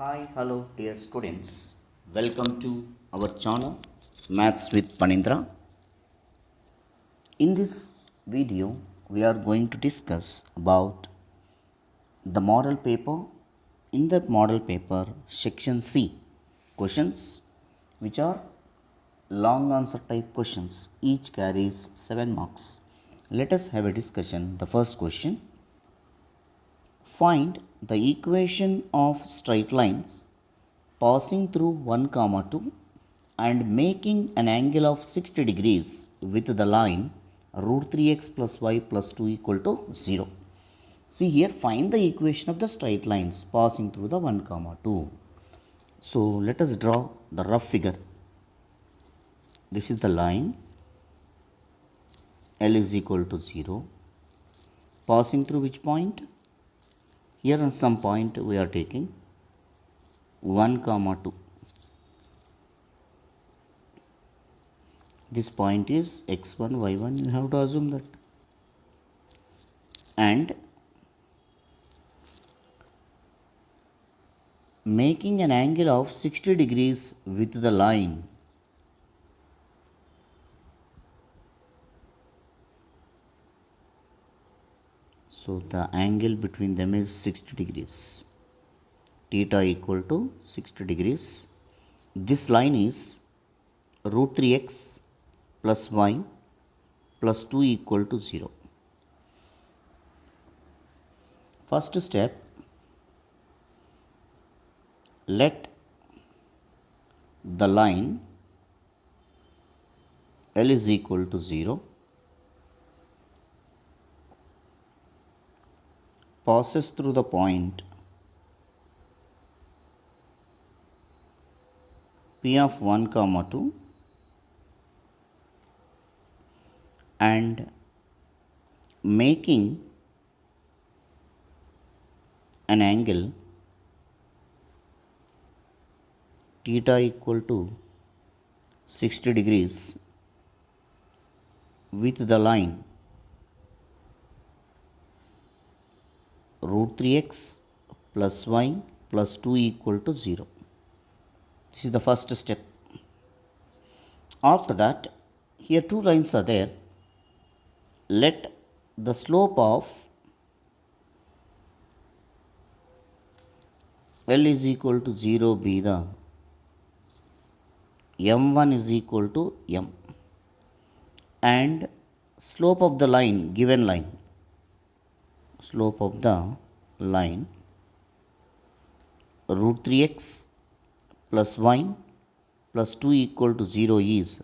Hi, hello, dear students. Welcome to our channel Maths with Panindra. In this video, we are going to discuss about the model paper. In the model paper, section C, questions which are long answer type questions. Each carries 7 marks. Let us have a discussion. The first question: find the equation of straight lines passing through 1 comma 2 and making an angle of 60 degrees with the line root 3x plus y plus 2 equal to 0. See here, find the equation of the straight lines passing through the 1 comma 2. So let us draw the rough figure. This is the line L is equal to 0 passing through which point? Here on some point we are taking 1 comma 2. This point is x1 y1, you have to assume that, and making an angle of 60 degrees with the line so the angle between them is 60 degrees, theta equal to 60 degrees. This line is root 3x plus y plus 2 equal to 0. First step, let the line L is equal to 0 passes through the point P of 1 comma 2 and making an angle theta equal to 60 degrees with the line root 3x plus y plus 2 equal to 0. This is the first step. After that, here two lines are there. Let the slope of L is equal to 0 be the m1 is equal to m, and slope of the line, given line, slope of the line root 3x plus y plus 2 equal to 0 is,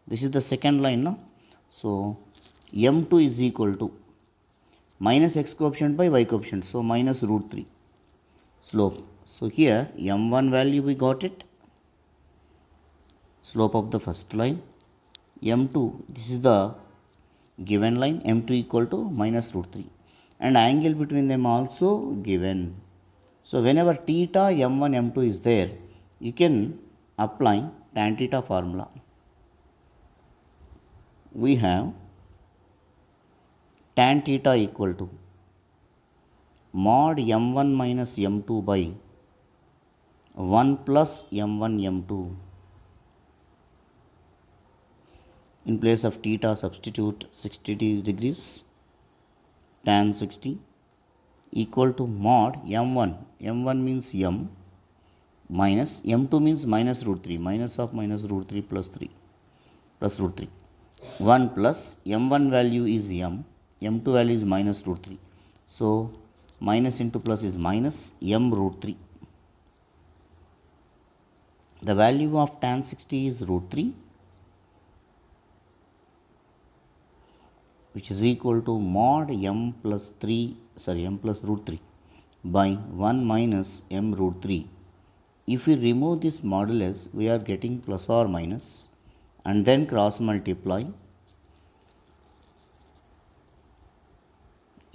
this is the second line now. So m2 is equal to minus x coefficient by y coefficient, so minus root 3 slope. So here m1 value we got it, slope of the first line. m2, this is the given line, m2 equal to minus root 3, and angle between them also given. So whenever theta m1 m2 is there, you can apply tan theta formula. We have tan theta equal to mod m1 minus m2 by 1 plus m1 m2. In place of theta, substitute 60 degrees, tan 60 equal to mod m1. m1 means m minus m2 means minus root 3, minus of minus root 3 plus 3 plus root 3. 1 plus m1 value is m, m2 value is minus root 3. So minus into plus is minus m root 3. The value of tan 60 is root 3, which is equal to mod m plus root 3 by 1 minus m root 3. If we remove this modulus, we are getting plus or minus, and then cross multiply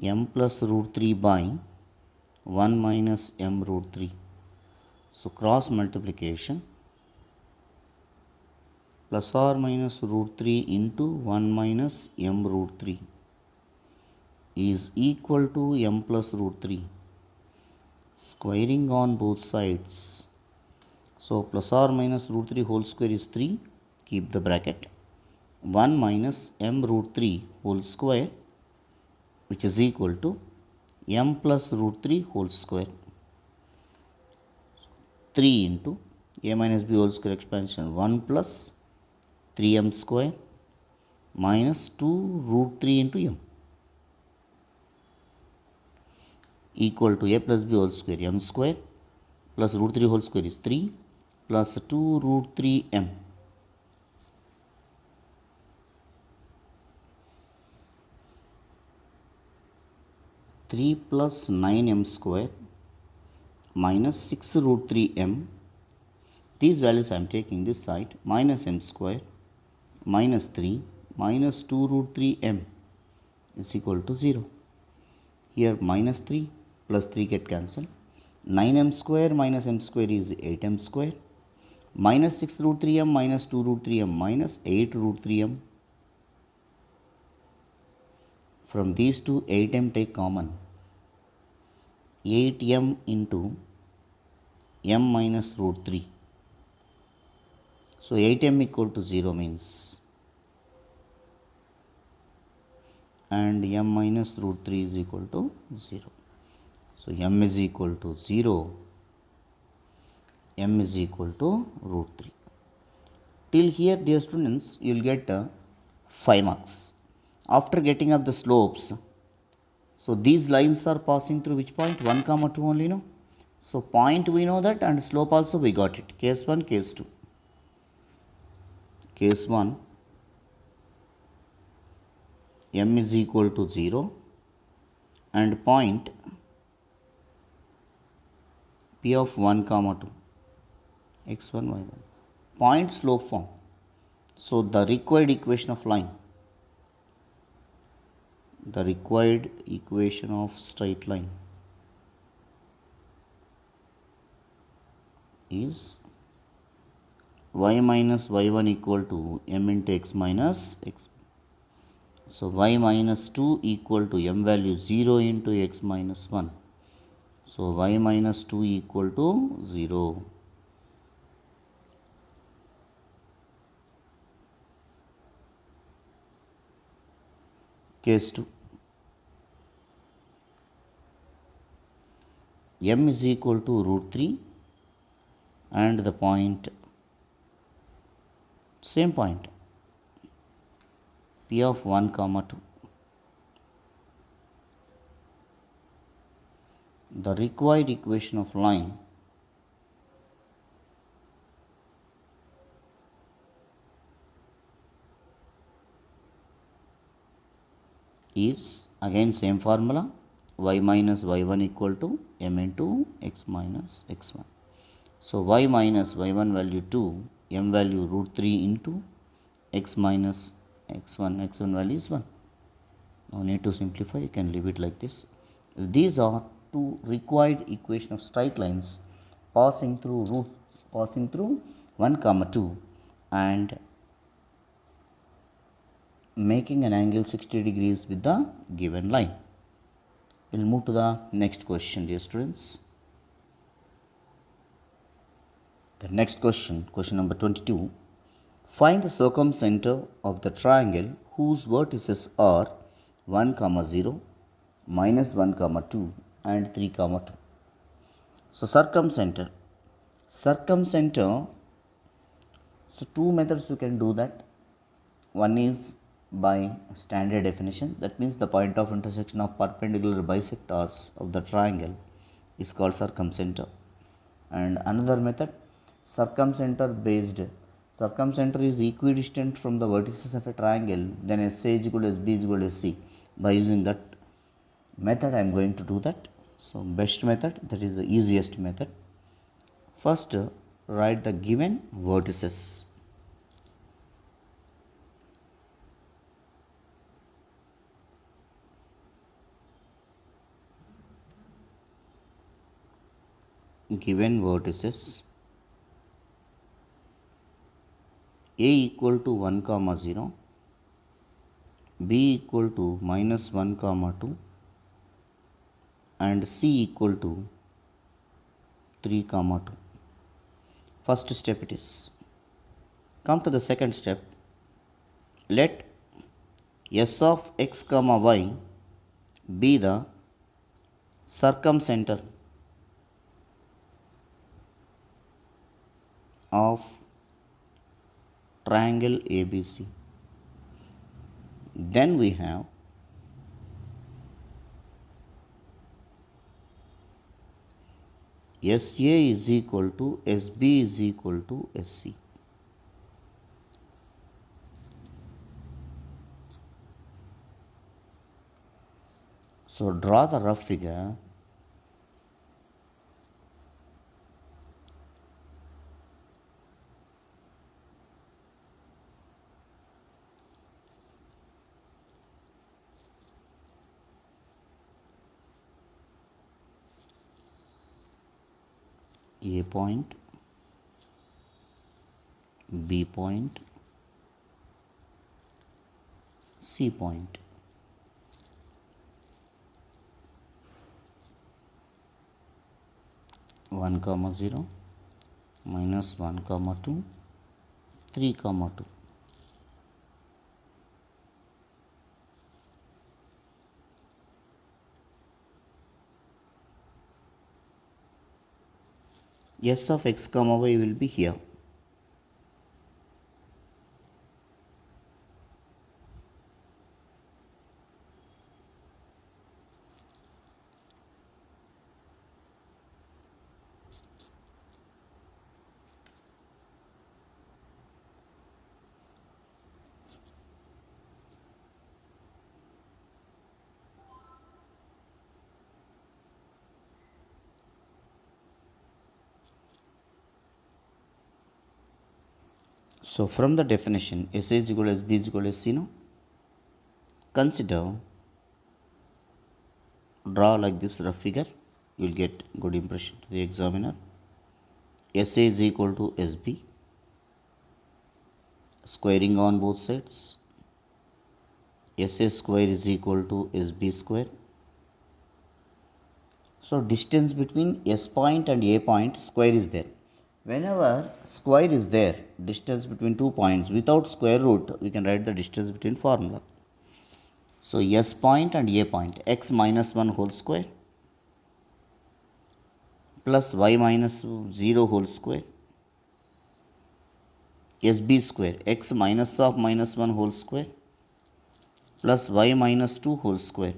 m plus root 3 by 1 minus m root 3. So cross multiplication plus or minus root 3 into 1 minus m root 3 is equal to m plus root 3. squaring on both sides. So plus or minus root 3 whole square is 3, keep the bracket. 1 minus m root 3 whole square, which is equal to m plus root 3 whole square. 3 into a minus b whole square expansion 1 plus 3m square minus 2 root 3 into m equal to a plus b whole square m square plus root 3 whole square is 3 plus 2 root 3 m. 3 plus 9m square minus 6 root 3 m. These values I am taking this side, minus m square minus 3 minus 2 root 3 m is equal to 0. Here minus 3 plus 3 get cancelled. 9m square minus m square is 8m square minus 6 root 3m minus 2 root 3m minus 8 root 3m. From these two, 8m take common. 8m into m minus root 3. So 8m equal to 0 means, and m minus root 3 is equal to 0. So m is equal to 0, m is equal to root 3. Till here, dear students, you will get 5 marks. After getting up the slopes, so these lines are passing through which point? 1, 2 only, no? So point we know that, and slope also we got it. Case 1, case 2. Case 1, m is equal to 0 and point p of 1, 2, x1, y1. Point slope form. So the required equation of line, the required equation of straight line is y minus y1 equal to m into x minus x. So y minus 2 equal to m value 0 into x minus 1. So y minus 2 equal to 0. Case 2. M is equal to root 3 and the point, same point, P of 1, 2. The required equation of line is again same formula, y minus y1 equal to m into x minus x1. So y minus y1 value 2, m value root 3 into x minus x1, x1 value is 1. No need to simplify, you can leave it like this. These are two required equation of straight lines passing through 1, 2 and making an angle 60 degrees with the given line. We will move to the next question, dear students. The next question, question number 22. Find the circumcenter of the triangle whose vertices are 1, 0, minus 1, 2 and 3, 2. So circumcenter. So two methods you can do that. One is by standard definition, that means the point of intersection of perpendicular bisectors of the triangle is called circumcenter. And another method, circumcenter is equidistant from the vertices of a triangle, then SA is equal to SB is equal to SC. By using that method I am going to do that. So best method, that is the easiest method. First write the given vertices. Given vertices A equal to 1, 0, B equal to minus 1, 2 and C equal to 3 comma 2. First step it is. Come to the second step. Let s of x comma y be the circumcenter of triangle ABC. Then we have SA is equal to SB is equal to SC. So draw the rough figure. A point, B point, C point. One comma 0, minus 1 comma 2, 3 comma 2. S of x comma y will be here. So from the definition, SA is equal to SB is equal to SC, no? Consider, draw like this rough figure, you will get good impression to the examiner. SA is equal to SB, squaring on both sides. SA square is equal to SB square. So distance between S point and A point square is there. Whenever square is there, distance between 2 points, without square root, we can write the distance between formula. So S point and A point, x minus 1 whole square plus y minus 0 whole square, SB square, x minus of minus 1 whole square plus y minus 2 whole square.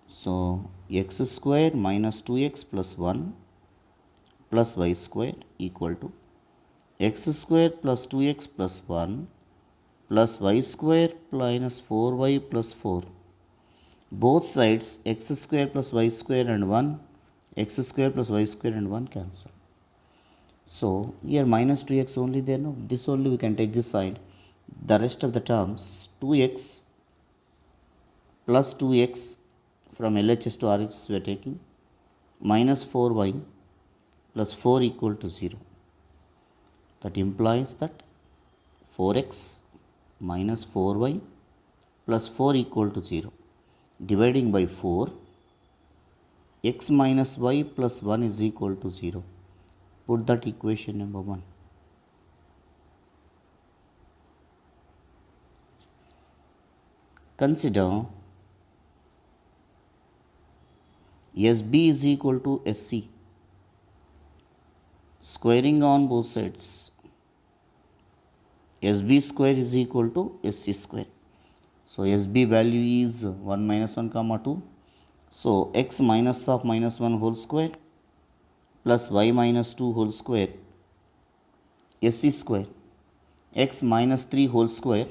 So x square minus 2x plus 1 plus y square equal to x square plus 2x plus 1 plus y square minus 4y plus 4. Both sides x square plus y square and 1, x square plus y square and 1 cancel. So here minus 2x only there, no? This only we can take this side. The rest of the terms 2x plus 2x from LHS to RHS we are taking, minus 4y plus 4 equal to 0. That implies that 4x minus 4y plus 4 equal to 0. Dividing by 4, x minus y plus 1 is equal to 0. Put that equation number 1. Consider SB is equal to SC. Squaring on both sides, SB square is equal to SC square. So SB value is 1 minus 1 comma 2. So x minus of minus 1 whole square plus y minus 2 whole square, SC square, x minus 3 whole square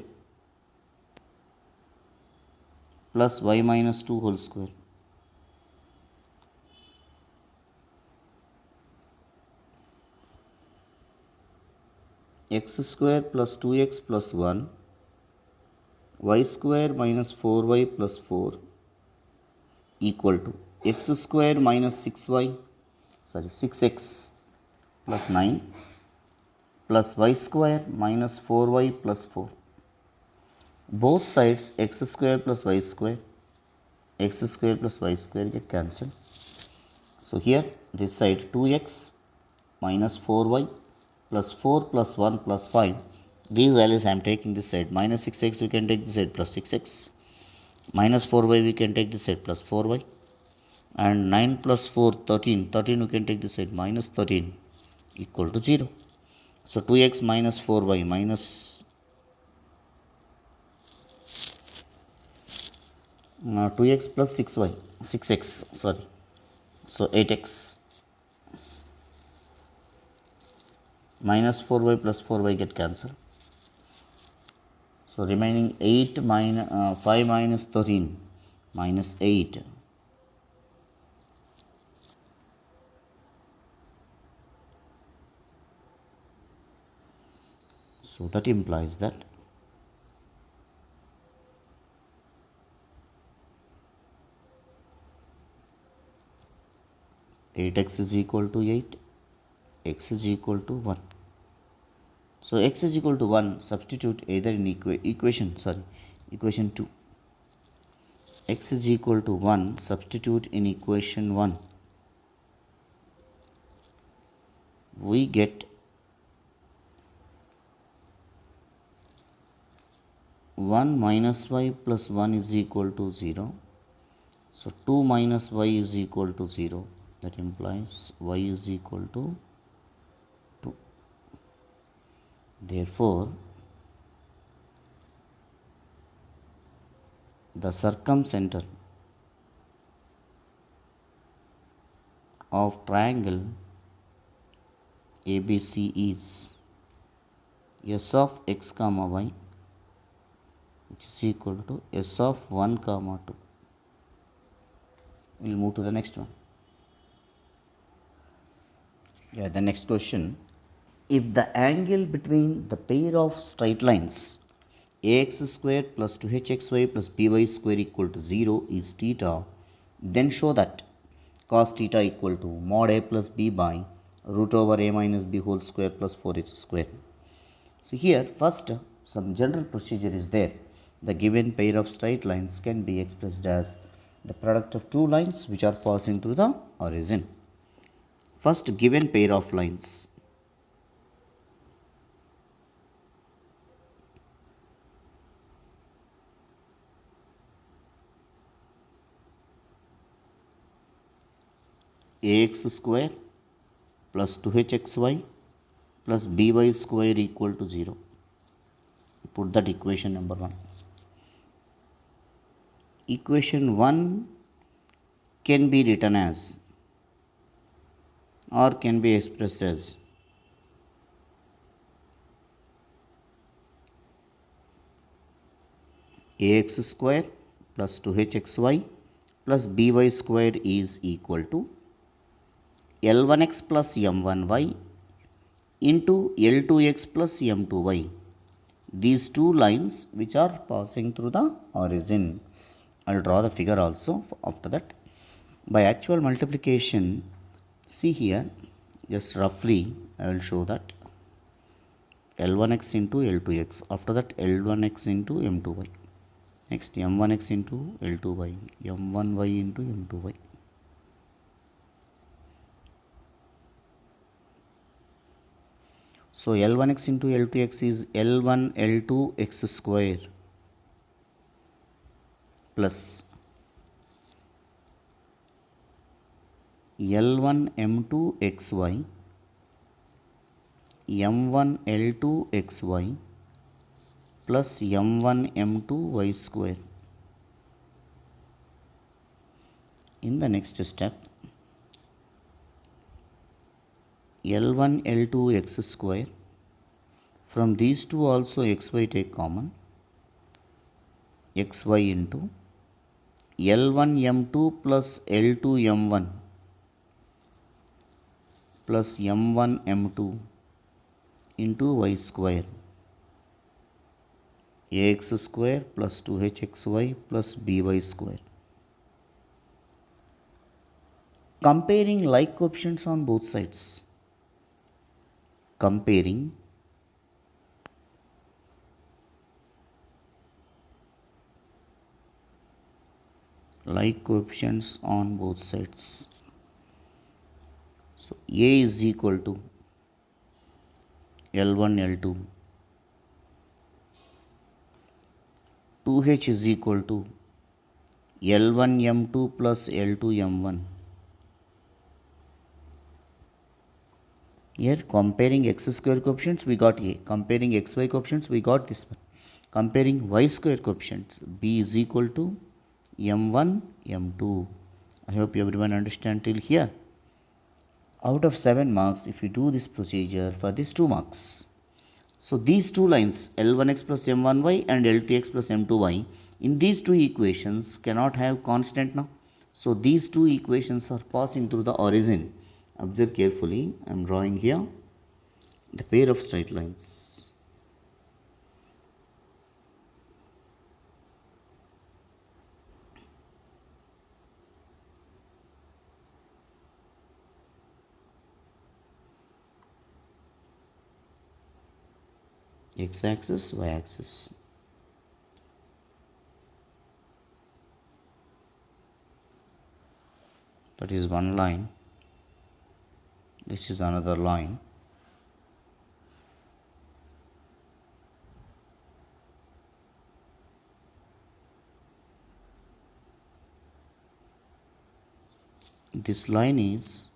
plus y minus 2 whole square. X square plus 2x plus 1, y square minus 4y plus 4 equal to x square minus 6x plus 9 plus y square minus 4y plus 4. Both sides x square plus y square x square plus y square get cancelled. So here this side 2x minus 4y plus 4 plus 1 plus 5. These values I am taking this side. Minus 6x we can take this side plus 6x. Minus 4y we can take this side plus 4y. And 9 plus 4 13. 13 we can take this side minus 13 equal to 0. So 2x minus 4y minus 2x plus 6y 6x sorry. So 8x minus 4y plus 4y get cancelled. So remaining 8 minus 5 minus 13 minus 8. So that implies that eight x is equal to 8, x is equal to 1. So x is equal to 1, substitute either in equation 2. X is equal to 1, substitute in equation 1. We get 1 minus y plus 1 is equal to 0. So 2 minus y is equal to 0. That implies y is equal to 2. Therefore, the circumcenter of triangle ABC is s of x comma y, which is equal to s of 1 comma 2. We'll move to the next one. The next question. If the angle between the pair of straight lines ax squared plus 2hxy plus by square equal to 0 is theta, then show that cos theta equal to mod a plus b by root over a minus b whole square plus 4h square. So here first some general procedure is there. The given pair of straight lines can be expressed as the product of two lines which are passing through the origin. First, given pair of lines. Ax square plus 2hxy plus by square equal to 0. Put that equation number 1. Equation 1 can be written as or can be expressed as ax square plus 2hxy plus by square is equal to L1x plus M1y into L2x plus M2y. These two lines which are passing through the origin. I will draw the figure also after that. By actual multiplication, see here, just roughly I will show that L1x into L2x. After that L1x into M2y. Next M1x into L2y, M1y into M2y. So L1x into L2x is L1 L2 x square plus L1 M2 xy M1 L2 xy plus M1 M2 y square. In the next step, L1 L2 x square, from these two also xy take common, xy into L1 M2 plus L2 M1 plus M1 M2 into y square, ax square plus 2hxy plus by square. Comparing like coefficients on both sides. Comparing like coefficients on both sides. So A is equal to L1 L2, 2H is equal to L1 M2 plus L2 M1. Here comparing x square coefficients we got A, comparing xy coefficients we got this one. Comparing y square coefficients, B is equal to M1 M2. I hope everyone understand till here. Out of 7 marks, if you do this procedure for these 2 marks, so these two lines L1x plus M1y and L2x plus M2y, in these two equations cannot have constant now. So these two equations are passing through the origin. Observe carefully, I am drawing here the pair of straight lines. X axis, y axis. That is one line. This is another line. This line is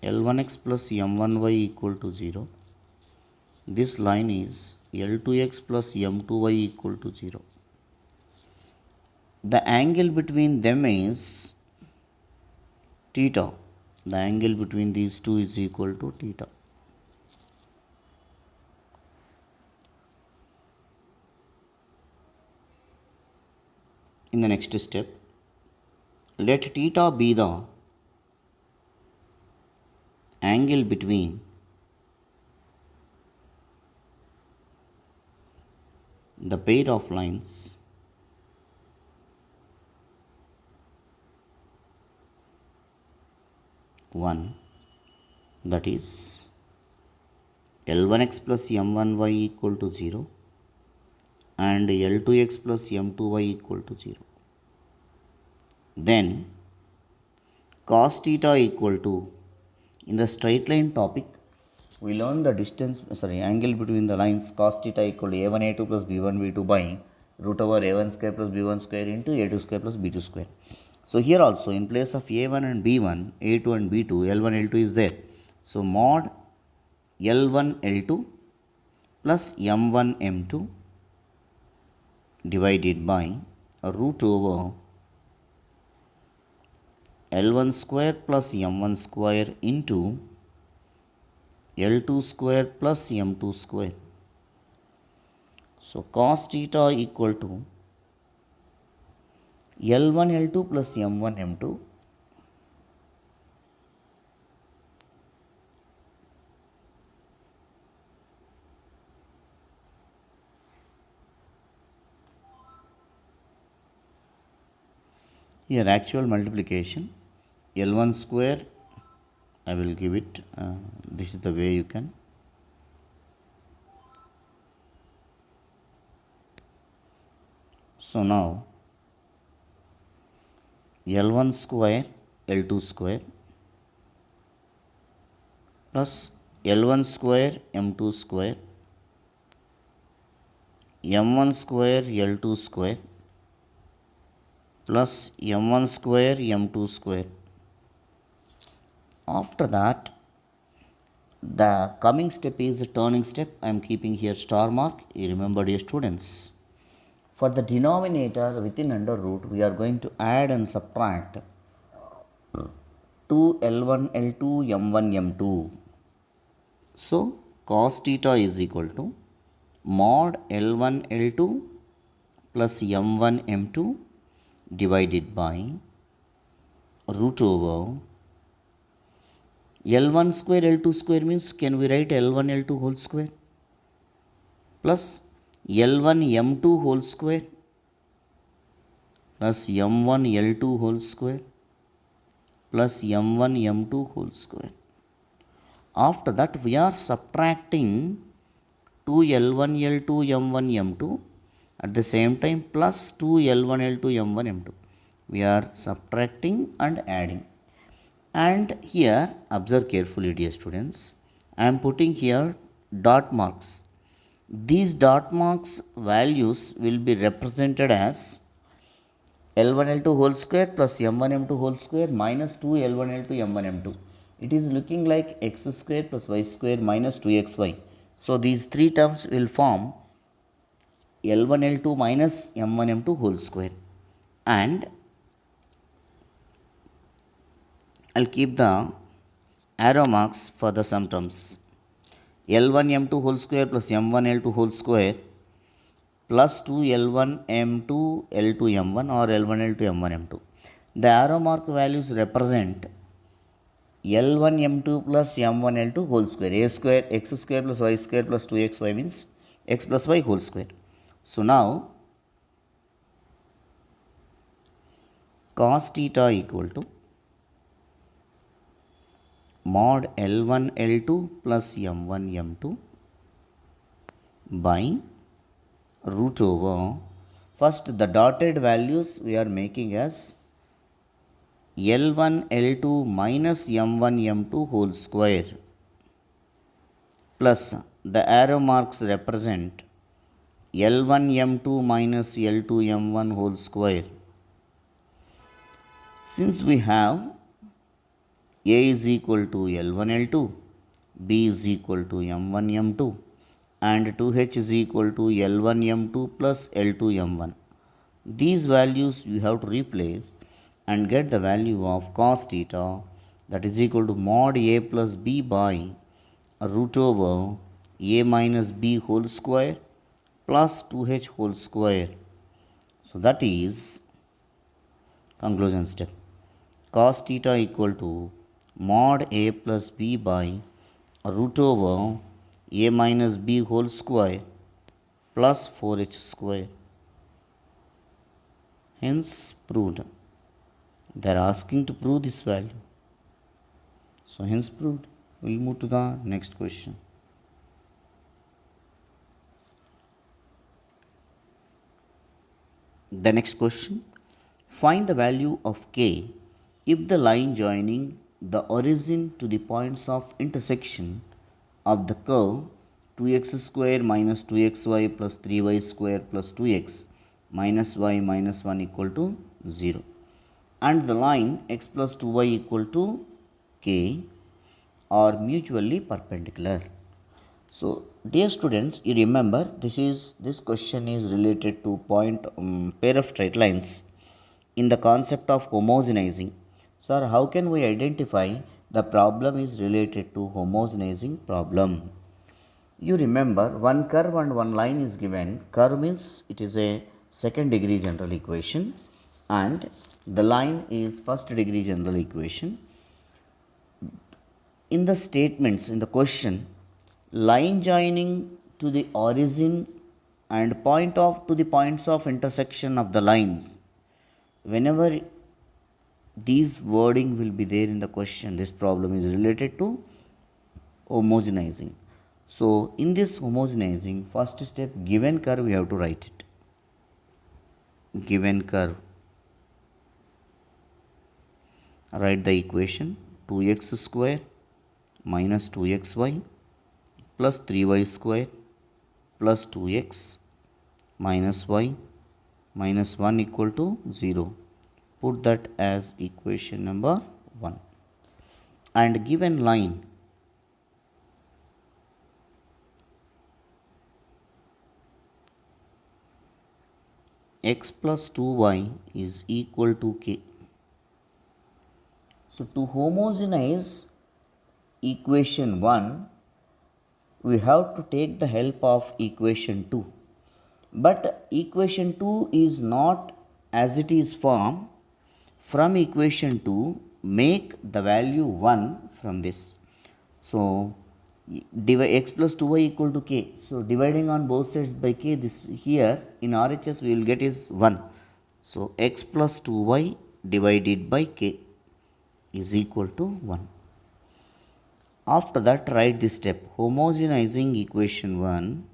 L1x plus M1y equal to 0. This line is L2x plus M2y equal to 0. The angle between them is theta. The angle between these two is equal to theta. In the next step, let theta be the angle between the pair of lines one, that is L1x plus M1y equal to 0 and L2x plus M2y equal to 0. Then cos theta equal to, in the straight line topic, we learned the angle between the lines cos theta equal to a1 a2 plus b1 b2 by root over a1 square plus b1 square into a2 square plus b2 square. So here also in place of a1 and b1, a2 and b2, l1 l2 is there. So mod l1 l2 plus m1 m2 divided by root over L1 square plus M1 square into L2 square plus M2 square. So cos theta equal to L1 L2 plus M1 M2 here actual multiplication L1 square, I will give it, this is the way you can. So now L1 square L2 square plus L1 square M2 square M1 square L2 square plus M1 square M2 square. After that, the coming step is a turning step. I am keeping here star mark. You remember, dear students. For the denominator within under root, we are going to add and subtract 2L1 L2 M1 M2. So cos theta is equal to mod L1 L2 plus M1 M2 divided by root over L1 square L2 square means, can we write L1 L2 whole square plus L1 M2 whole square plus M1 L2 whole square plus M1 M2 whole square. After that, we are subtracting 2L1 L2 M1 M2 at the same time plus 2L1 L2 M1 M2. We are subtracting and adding. And here observe carefully, dear students, I am putting here dot marks. These dot marks values will be represented as L1 L2 whole square plus M1 M2 whole square minus 2 L1 L2 M1 M2. It is looking like x square plus y square minus 2xy. So these three terms will form L1 L2 minus M1 M2 whole square. And I'll keep the arrow marks for the sum terms. L1 M2 whole square plus M1 L2 whole square plus 2 L1 M2 L2 M1 or L1 L2 M1 M2. The arrow mark values represent L1 M2 plus M1 L2 whole square. A square x square plus y square plus 2xy means x plus y whole square. So now cos theta equal to mod L1 L2 plus M1 M2 by root over, first the dotted values we are making as L1 L2 minus M1 M2 whole square plus the arrow marks represent L1 M2 minus L2 M1 whole square. Since we have A is equal to L1 L2, B is equal to M1 M2 and 2H is equal to L1 M2 plus L2 M1. These values you have to replace and get the value of cos theta, that is equal to mod A plus B by root over A minus B whole square plus 2H whole square. So that is conclusion step. Cos theta equal to mod A plus B by root over A minus B whole square plus 4H square. Hence proved. They are asking to prove this value. So hence proved. We will move to the next question. The next question. Find the value of k if the line joining the origin to the points of intersection of the curve 2x square minus 2xy plus 3y square plus 2x minus y minus 1 equal to 0 and the line x plus 2y equal to k are mutually perpendicular. So dear students, you remember this question is related to point pair of straight lines in the concept of homogenizing. Sir, how can we identify the problem is related to homogenizing problem? You remember one curve and one line is given. Curve means it is a second degree general equation and the line is first degree general equation. In the statements in the question, line joining to the origin and point of to the points of intersection of the lines, whenever these wording will be there in the question, this problem is related to homogenizing. So in this homogenizing, first step, given curve we have to write it. Given curve, write the equation 2x square minus 2xy plus 3y square plus 2x minus y minus 1 equal to 0. Put that as equation number 1. And given line x plus 2y is equal to k. So to homogenize equation 1, we have to take the help of equation 2. But equation 2 is not as it is formed. From equation 2, make the value 1 from this. So divide x plus 2y equal to k. So dividing on both sides by k, this here in RHS we will get is 1. So x plus 2y divided by k is equal to 1. After that, write this step, homogenizing equation 1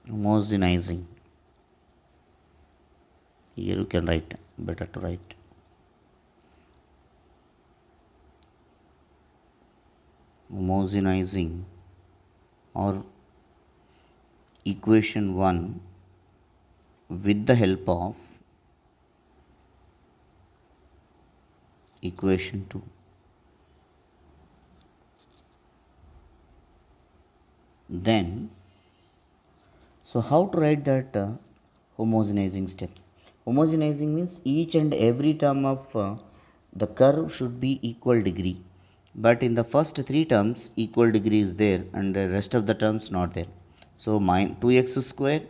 Homogenizing. Here you can write, better to write. Homogenizing or equation 1 with the help of equation 2. Then, so how to write that homogenizing step? Homogenizing means each and every term of the curve should be equal degree. But in the first three terms, equal degree is there and the rest of the terms not there. So, 2x square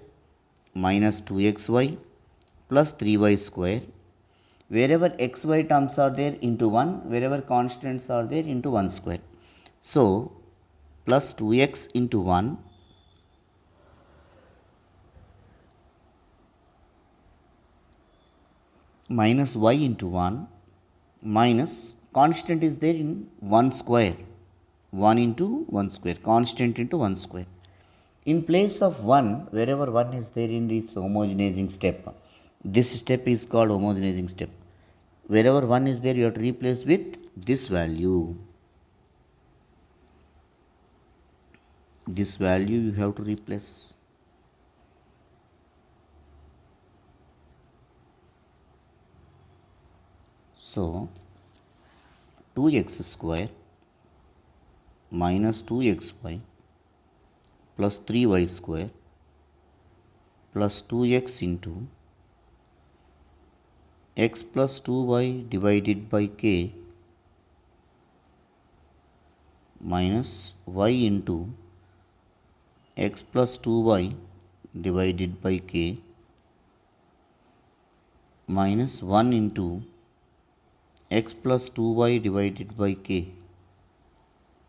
minus 2xy plus 3y square. Wherever xy terms are there into 1, wherever constants are there into 1 square. So, plus 2x into 1 minus y into 1 minus constant is there in 1 square. 1 into 1 square, constant into 1 square. In place of 1, wherever 1 is there in this homogenizing step, this step is called homogenizing step. Wherever 1 is there, you have to replace with this value. This value you have to replace. So, 2x square minus 2xy plus 3y square plus 2x into x plus 2y divided by k minus y into x plus 2y divided by k minus 1 into x plus 2y divided by k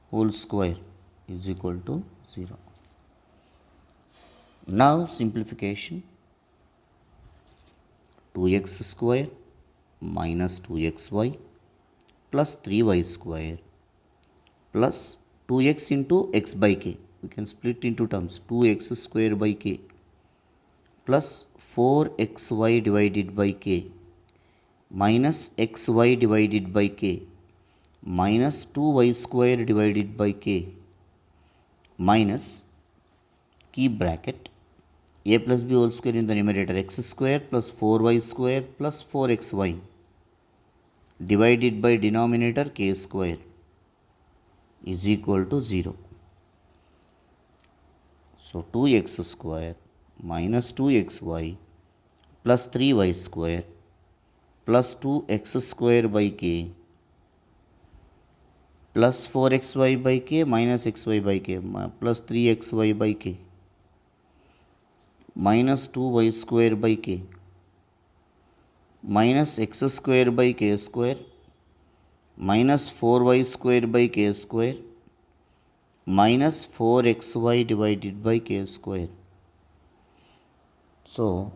whole square is equal to 0. Now simplification, 2x square minus 2xy plus 3y square plus 2x into x by k. We can split into terms, 2x square by k plus 4xy divided by k minus xy divided by k minus 2y square divided by k minus, keep bracket, a plus b whole square in the numerator, x square plus 4y square plus 4xy divided by denominator k square is equal to 0. So 2x square minus 2xy plus 3y square plus 2x square by k plus 4xy by k minus xy by k plus 3xy by k minus 2y square by k minus x square by k square minus 4y square by k square minus 4xy divided by k square. So,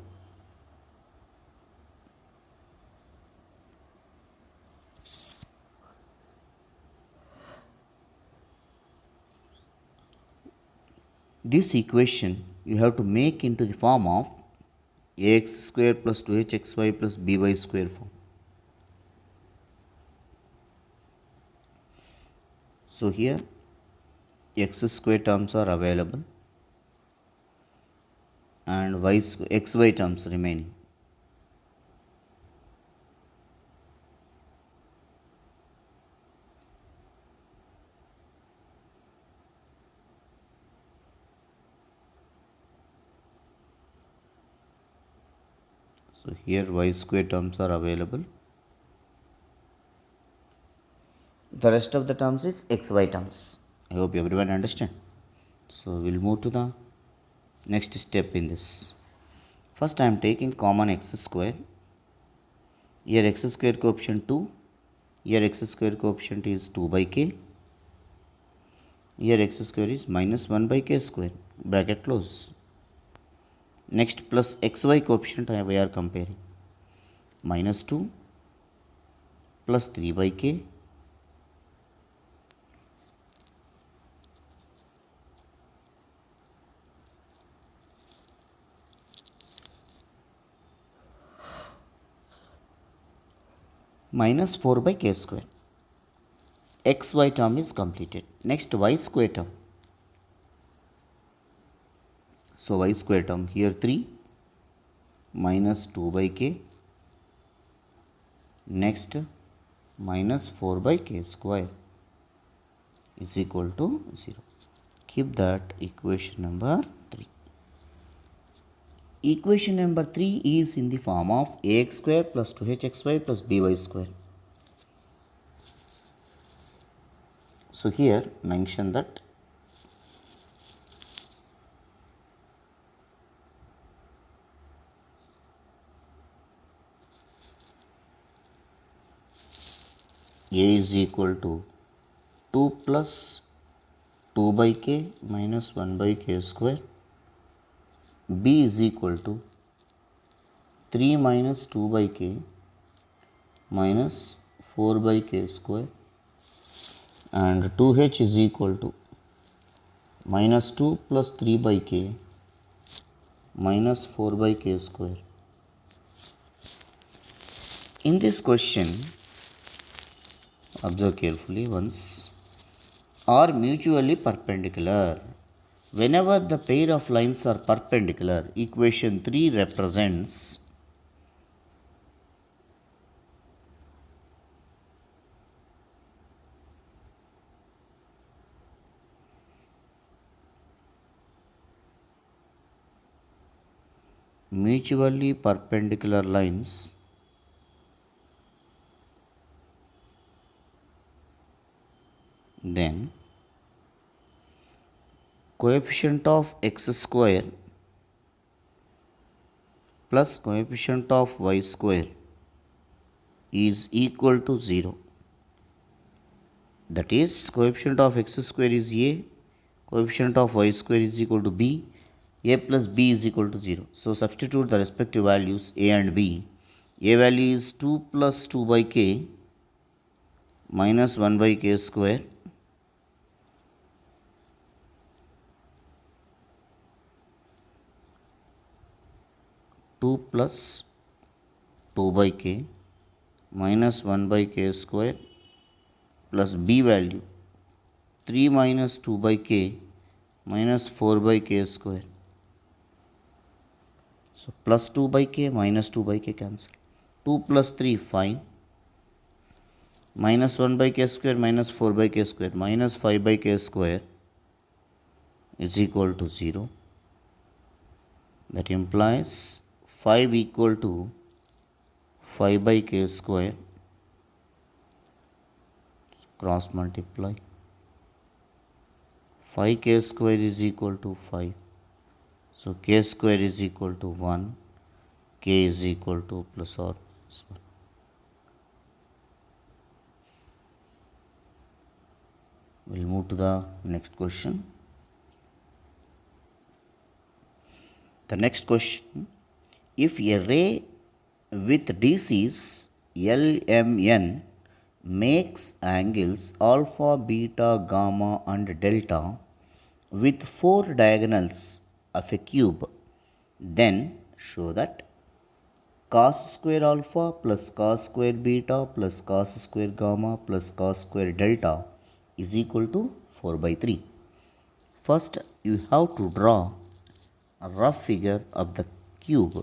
this equation you have to make into the form of ax square plus 2hxy plus by square form. So, here x square terms are available and xy terms remaining. So, here y square terms are available. The rest of the terms is xy terms. I hope everyone understand. So, we will move to the next step in this. First, I am taking common x square. Here x square coefficient 2. Here x square coefficient is 2 by k. Here x square is minus 1 by k square. Bracket close. Next plus xy coefficient we are comparing. Minus 2 plus 3 by k minus 4 by k square. Xy term is completed. Next y square term. So y square term here 3 minus 2 by k. Next minus 4 by k square is equal to 0. Keep that equation number 3. Equation number 3 is in the form of ax square plus 2hxy plus by square. So here mention that a is equal to 2 plus 2 by k minus 1 by k square. B is equal to 3 minus 2 by k minus 4 by k square, and 2h is equal to minus 2 plus 3 by k minus 4 by k square. In this question, observe carefully once, are mutually perpendicular. Whenever the pair of lines are perpendicular, equation 3 represents mutually perpendicular lines then coefficient of x square plus coefficient of y square is equal to 0. That is, coefficient of x square is a, coefficient of y square is equal to b, a plus b is equal to 0. So substitute the respective values a and b. A value is 2 plus 2 by k minus 1 by k square, two plus 2 by k minus 1 by k square plus b value 3 minus 2 by k minus 4 by k square. So plus 2 by k minus 2 by k cancel. 2 plus 3 5 minus 1 by k square minus 4 by k square minus 5 by k square is equal to 0. That implies 5 equal to 5 by k square. Cross multiply. 5k square is equal to 5. So k square is equal to 1. K is equal to plus or minus 1. We'll move to the next question. The next question, if a ray with DCs LMN makes angles alpha, beta, gamma and delta with 4 diagonals of a cube, then show that cos square alpha plus cos square beta plus cos square gamma plus cos square delta is equal to 4 by 3. First, you have to draw a rough figure of the cube.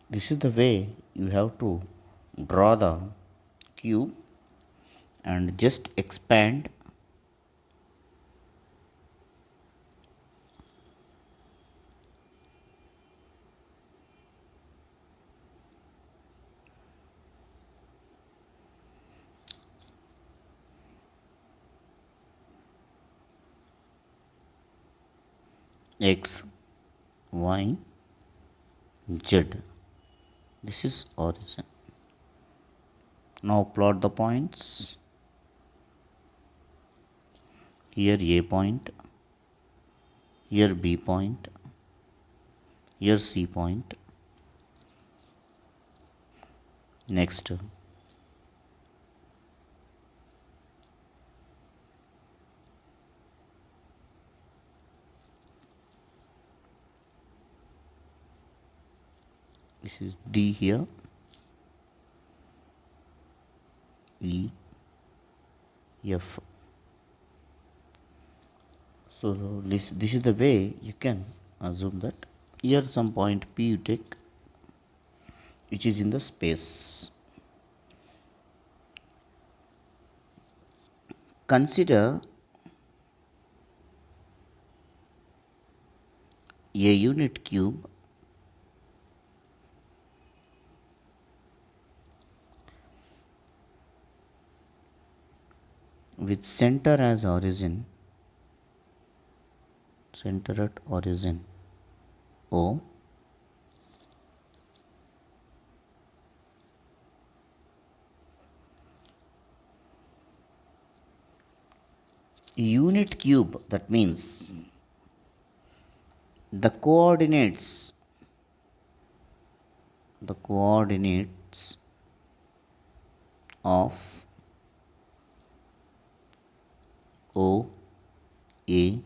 This is the way you have to draw the cube and just expand x, y, z. This is origin. Now plot the points. Here A point, here B point, here C point. Next, this is D here, E, F. So this is the way you can assume that here some point P you take, which is in the space. Consider a unit cube with center as origin, center at origin O, unit cube, that means the coordinates of O, A,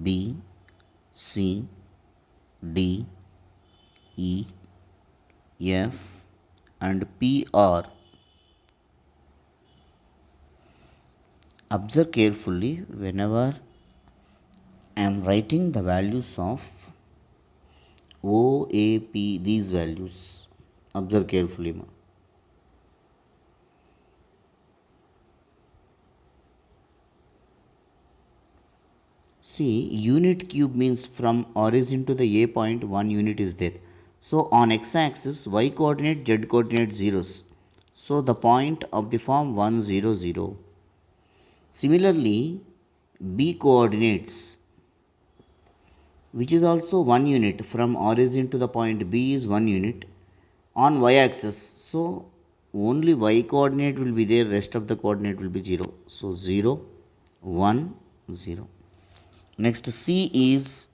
B, C, D, E, F and P are. Observe carefully whenever I am writing the values of O, A, P, these values. Observe carefully. See, unit cube means from origin to the A point, one unit is there. So, on x axis, y coordinate, z coordinate zeros. So, the point of the form 1, 0, 0. Similarly, B coordinates, which is also one unit from origin to the point B, is one unit on y axis. So, only y coordinate will be there, rest of the coordinate will be 0. So, 0, 1, 0. Next, C is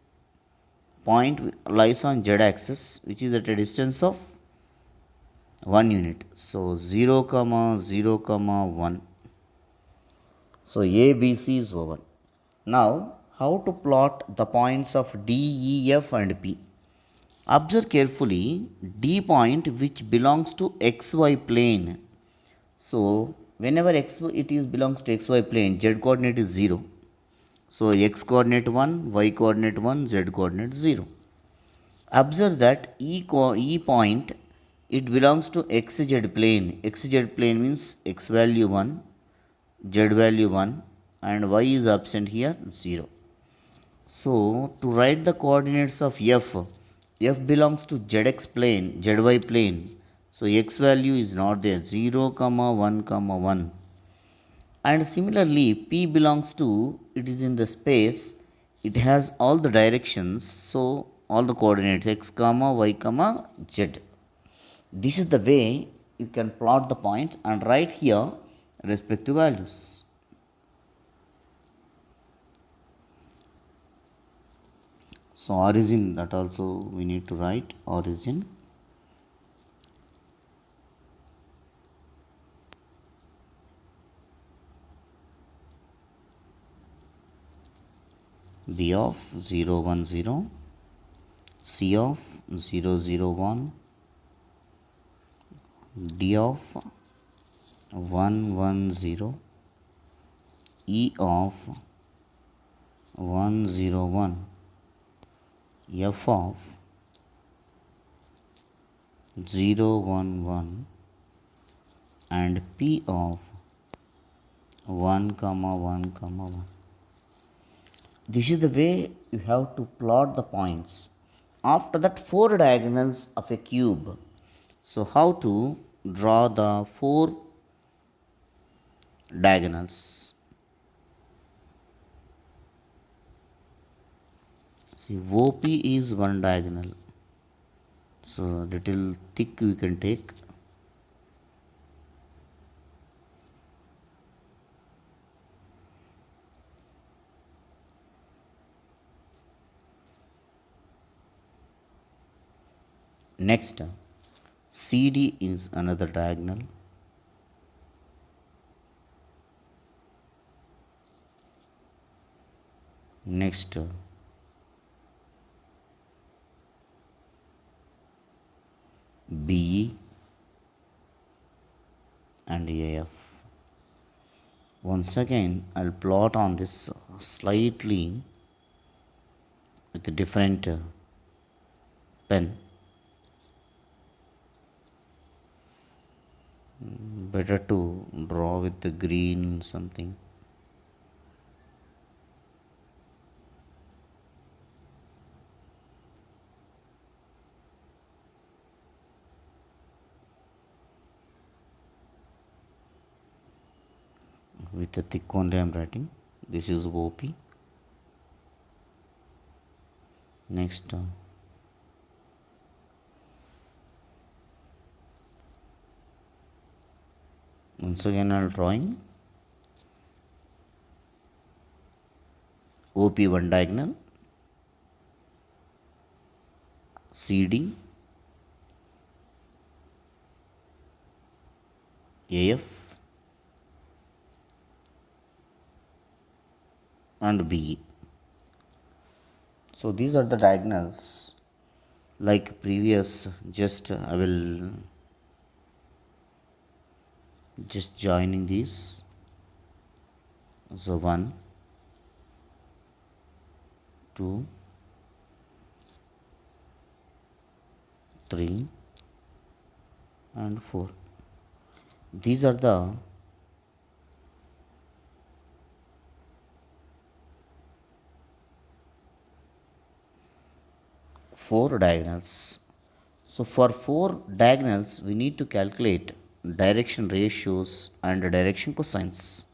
point lies on z axis, which is at a distance of 1 unit. So, 0 comma 0 comma 1. So, A, B, C is over. Now, how to plot the points of D, E, F and P? Observe carefully D point which belongs to xy plane. So, whenever it is belongs to xy plane, z coordinate is 0. So, x coordinate 1, y coordinate 1, z coordinate 0. Observe that E point, it belongs to xz plane. Xz plane means x value 1, z value 1 and y is absent here 0. So, to write the coordinates of f belongs to zx plane, zy plane. So, x value is not there, 0, 1, 1. And similarly, P belongs to, it is in the space, it has all the directions, so all the coordinates x, y, z. This is the way you can plot the points and write here respective values. So, origin, that also we need to write origin. B of 0, 1, 0, C of 0, 0, 1, D of 1, 1, 0, E of 1, 0, 1, F of 0, 1, 1 and P of 1 comma 1 comma 1. This is the way you have to plot the points. After that, four diagonals of a cube. So how to draw the four diagonals? See, OP is one diagonal. So little thick we can take. Next, CD is another diagonal. Next, BE and AF. Once again, I'll plot on this slightly with a different pen. Better to draw with the green something. With the thick only I am writing. This is OP. Next, once again I am drawing OP one diagonal, CD, AF and BE. So these are the diagonals. Like previous, just I will just joining these. So 1, 2, 3 and 4. These are the four diagonals. So for four diagonals, we need to calculate direction ratios and direction cosines.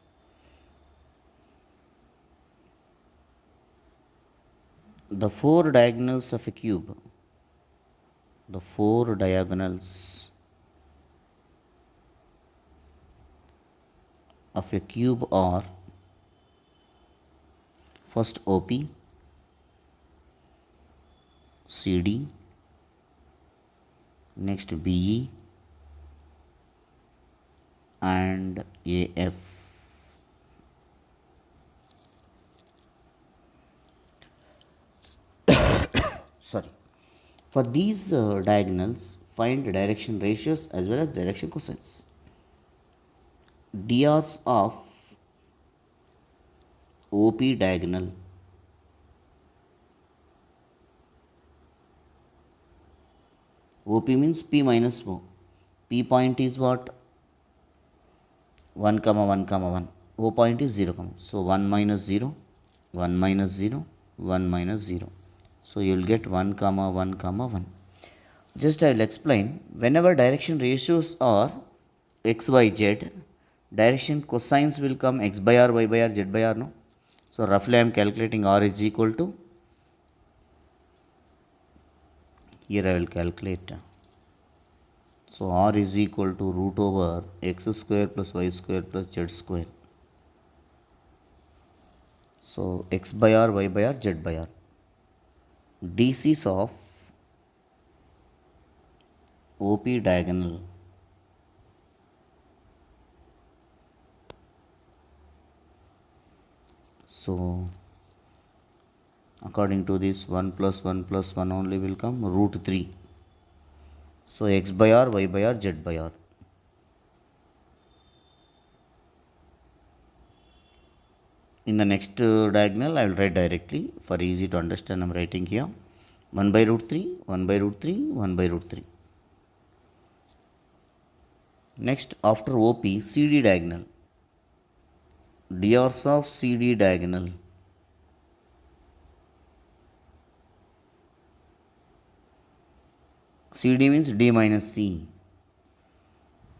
The four diagonals of a cube, the four diagonals of a cube are first OP, CD, next BE and AF. Sorry. For these diagonals, find direction ratios as well as direction cosines. DRs of OP diagonal OP means P minus O. P point is what? 1 comma 1 comma 1. O point is 0 comma. So 1 minus 0, 1 minus 0, 1 minus 0. So you will get 1 comma 1 comma 1. Just I will explain. Whenever direction ratios are x by z, direction cosines will come x by r, y by r, z by r. No. So roughly I am calculating r is equal to, here I will calculate. So r is equal to root over x square plus y square plus z square. So x by r, y by r, z by r. DCs of OP diagonal. So according to this, 1 plus 1 plus 1 only will come root 3. So x by r, y by r, z by r. In the next diagonal, I will write directly for easy to understand. I am writing here 1 by root 3, 1 by root 3, 1 by root 3. Next, after OP, CD diagonal. DRs of CD diagonal. CD means D minus C.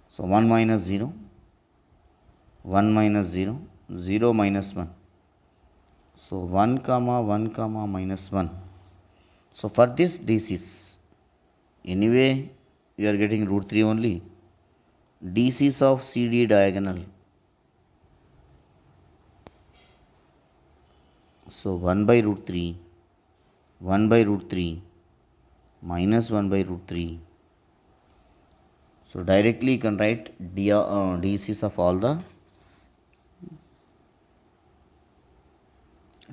So 1 minus 0, 1 minus 0, 0 minus 1. So 1 comma 1 comma minus 1. So for this is anyway we are getting root 3 only. DCs of CD diagonal. So 1 by root 3, 1 by root 3, minus 1 by root 3. So directly you can write DCs of all the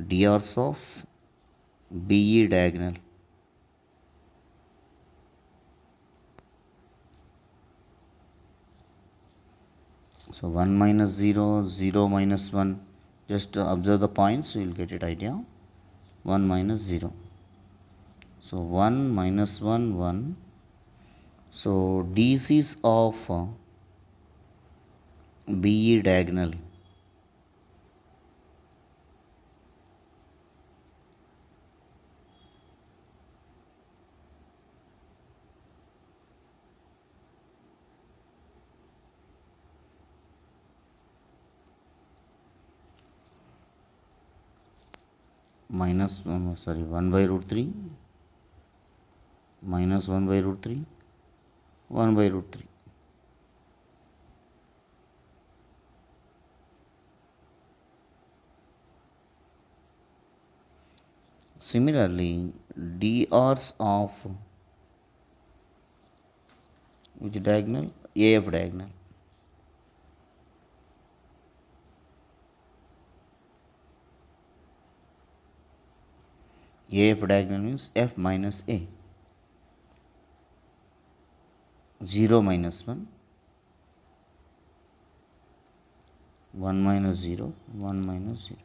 DRs of BE diagonal. So 1 minus 0, 0 minus 1. Just observe the points, you will get it idea. 1 minus 0. So 1 minus 1, 1. So DCs of BE diagonal. Minus 1 by root 3, minus 1 by root 3, 1 by root 3. Similarly, DRs of which diagonal? AF diagonal. AF diagonal means F minus A. 0 minus 1, 1 minus 0, 1 minus 0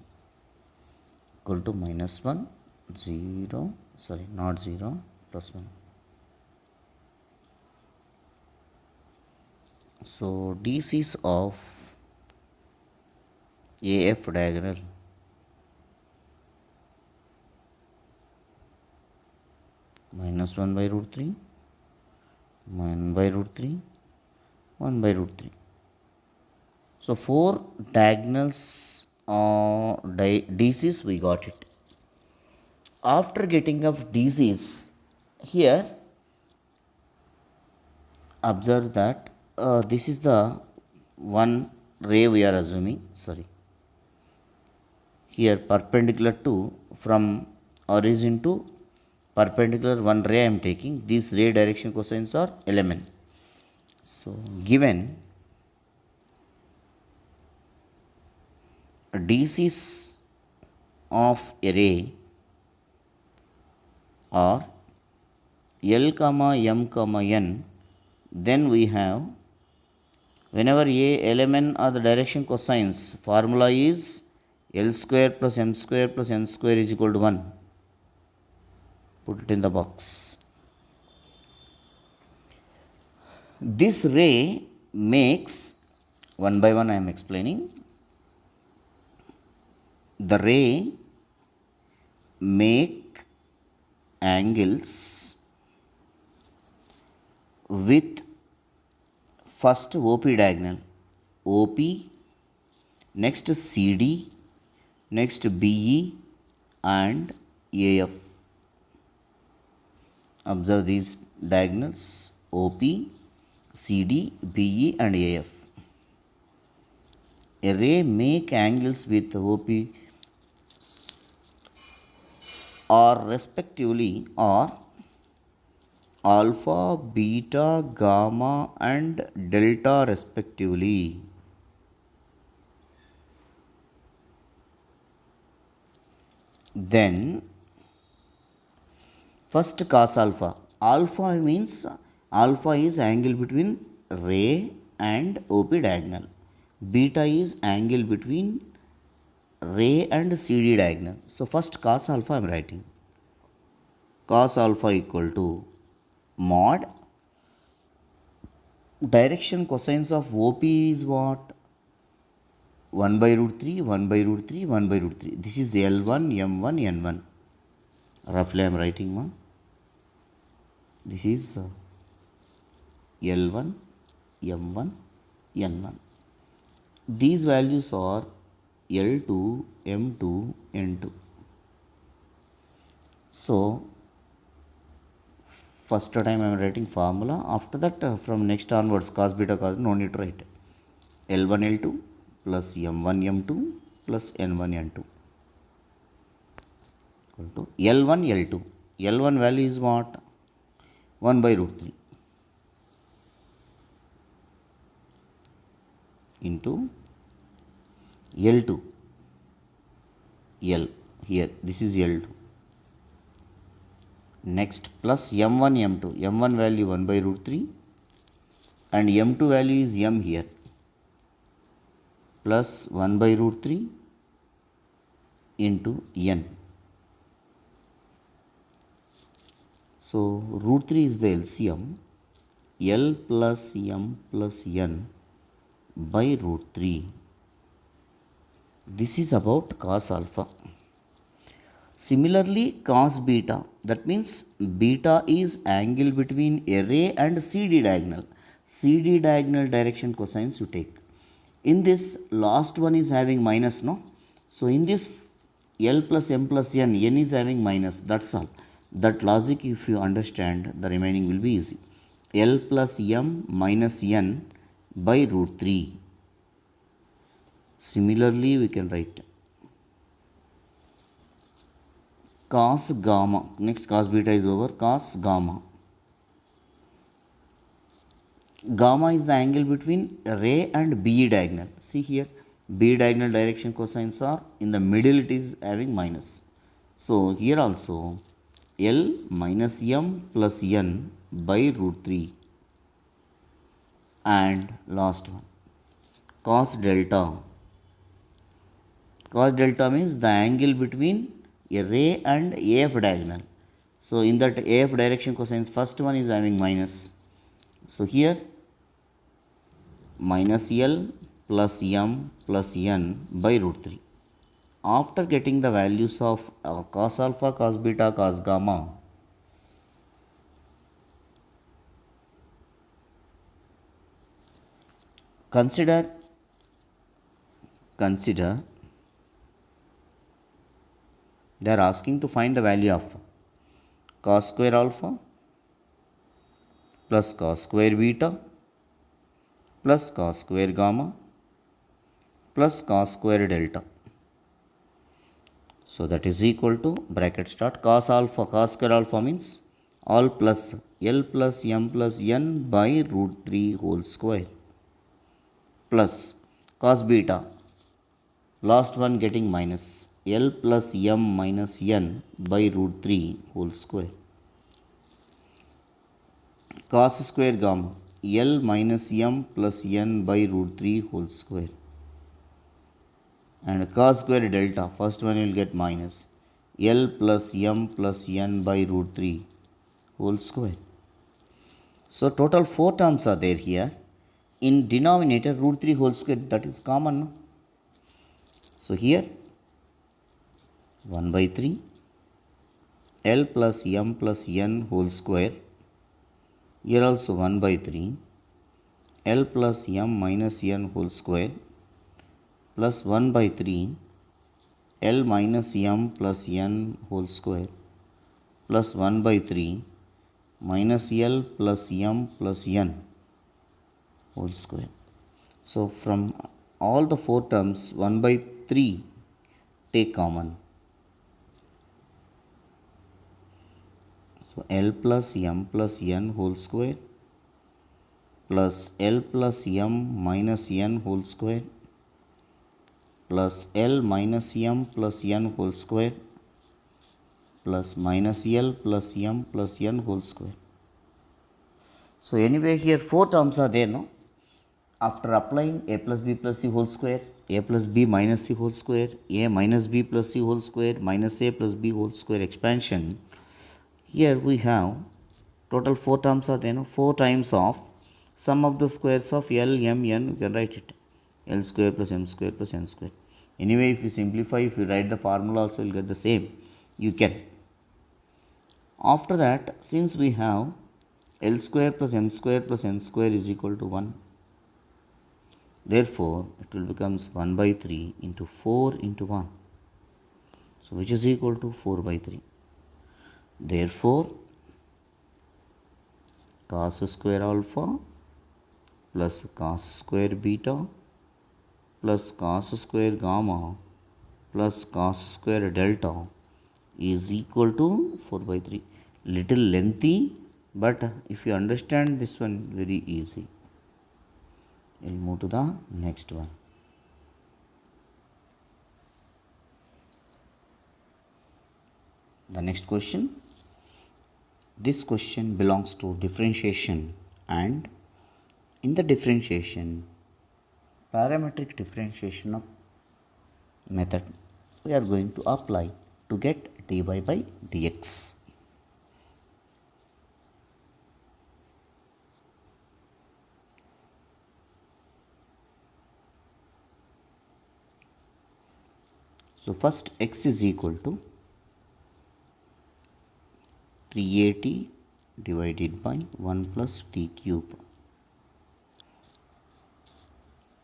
equal to minus 1, 0, sorry, not 0, plus 1. So DCs of AF diagonal minus 1 by root 3, 1 by root 3, 1 by root 3. So 4 diagonals DCs we got it. After getting of DCs, here observe that this is the one ray we are assuming, sorry, here perpendicular to from origin to perpendicular one ray I am taking. These ray direction cosines are element. So given DCs of a ray are L comma M comma N, then we have whenever a element or the direction cosines, formula is L square plus M square plus N square is equal to 1. Put it in the box. This ray makes, one by one I am explaining, the ray make angles with first OP diagonal, OP, next CD, next BE and AF. Observe these diagonals, OP, CD, BE and AF. A ray make angles with OP or respectively are alpha, beta, gamma and delta respectively. Then first cos alpha. Alpha means alpha is angle between ray and OP diagonal. Beta is angle between ray and CD diagonal. So first cos alpha I am writing. Cos alpha equal to mod Direction cosines of OP is what? 1 by root 3, 1 by root 3, 1 by root 3. This is L1, M1, N1. Roughly I am writing. This is L1, M1, N1. These values are L2, M2, N2. So, first time I am writing formula. After that, from next onwards, cos beta cos, no need to write. L1, L2 plus M1, M2 plus N1, N2 equal to L1, L2. L1 value is what? 1 by root 3 into L2. L here, this is L2. Next plus M1, M2. M1 value 1 by root 3 and M2 value is M here plus 1 by root 3 into N. So, root 3 is the LCM. L plus M plus N by root 3. This is about cos alpha. Similarly, cos beta, that means beta is angle between a ray and CD diagonal. CD diagonal direction cosines you take. In this, last one is having minus, no? So, in this L plus M plus N is having minus, that's all. That logic if you understand, the remaining will be easy. L plus M minus N by root 3. Similarly, we can write cos gamma. Next cos beta is over. Cos gamma. Gamma is the angle between ray and BE diagonal. See here, BE diagonal direction cosines are in the middle, it is having minus. So, here also L minus M plus N by root 3. And last one, cos delta. Cos delta means the angle between a ray and AF diagonal. So, in that AF direction cosines, first one is having minus. So, here minus L plus M plus N by root 3. After getting the values of cos alpha, cos beta, cos gamma, consider they are asking to find the value of cos square alpha plus cos square beta plus cos square gamma plus cos square delta. So, that is equal to bracket start cos alpha, cos square alpha means all plus L plus M plus N by root 3 whole square plus cos beta, last one getting minus L plus M minus N by root 3 whole square. Cos square gamma, L minus M plus N by root 3 whole square. And cos square delta, first one you will get minus L plus M plus N by root 3 whole square. So, total 4 terms are there here. In denominator, root 3 whole square, that is common. No? So, here 1 by 3 L plus M plus N whole square. Here also 1 by 3 L plus M minus N whole square plus 1 by 3 L minus M plus N whole square plus 1 by 3 minus L plus M plus N whole square. So, from all the 4 terms 1 by 3 take common. So, L plus M plus N whole square plus L plus M minus N whole square plus L minus M plus N whole square plus minus L plus M plus N whole square. So, anyway here 4 terms are there, no? After applying A plus B plus C whole square, A plus B minus C whole square, A minus B plus C whole square, minus A plus B whole square expansion, here we have total 4 terms are there, no? 4 times of Sum of the squares of L, M, N, you can write it. L square plus M square plus N square. Anyway, if you simplify, if you write the formula also, you will get the same. You can. After that, since we have L square plus M square plus N square is equal to 1, therefore, it will becomes 1 by 3 into 4 into 1. So, which is equal to 4 by 3. Therefore, cos square alpha plus cos square beta plus cos square gamma plus cos square delta is equal to 4 by 3. Little lengthy, but if you understand this one, very easy. We'll move to the next one. The next question. This question belongs to differentiation, and in the differentiation, parametric differentiation of method, we are going to apply to get dy by dx. So first x is equal to 3at divided by 1 plus t cube.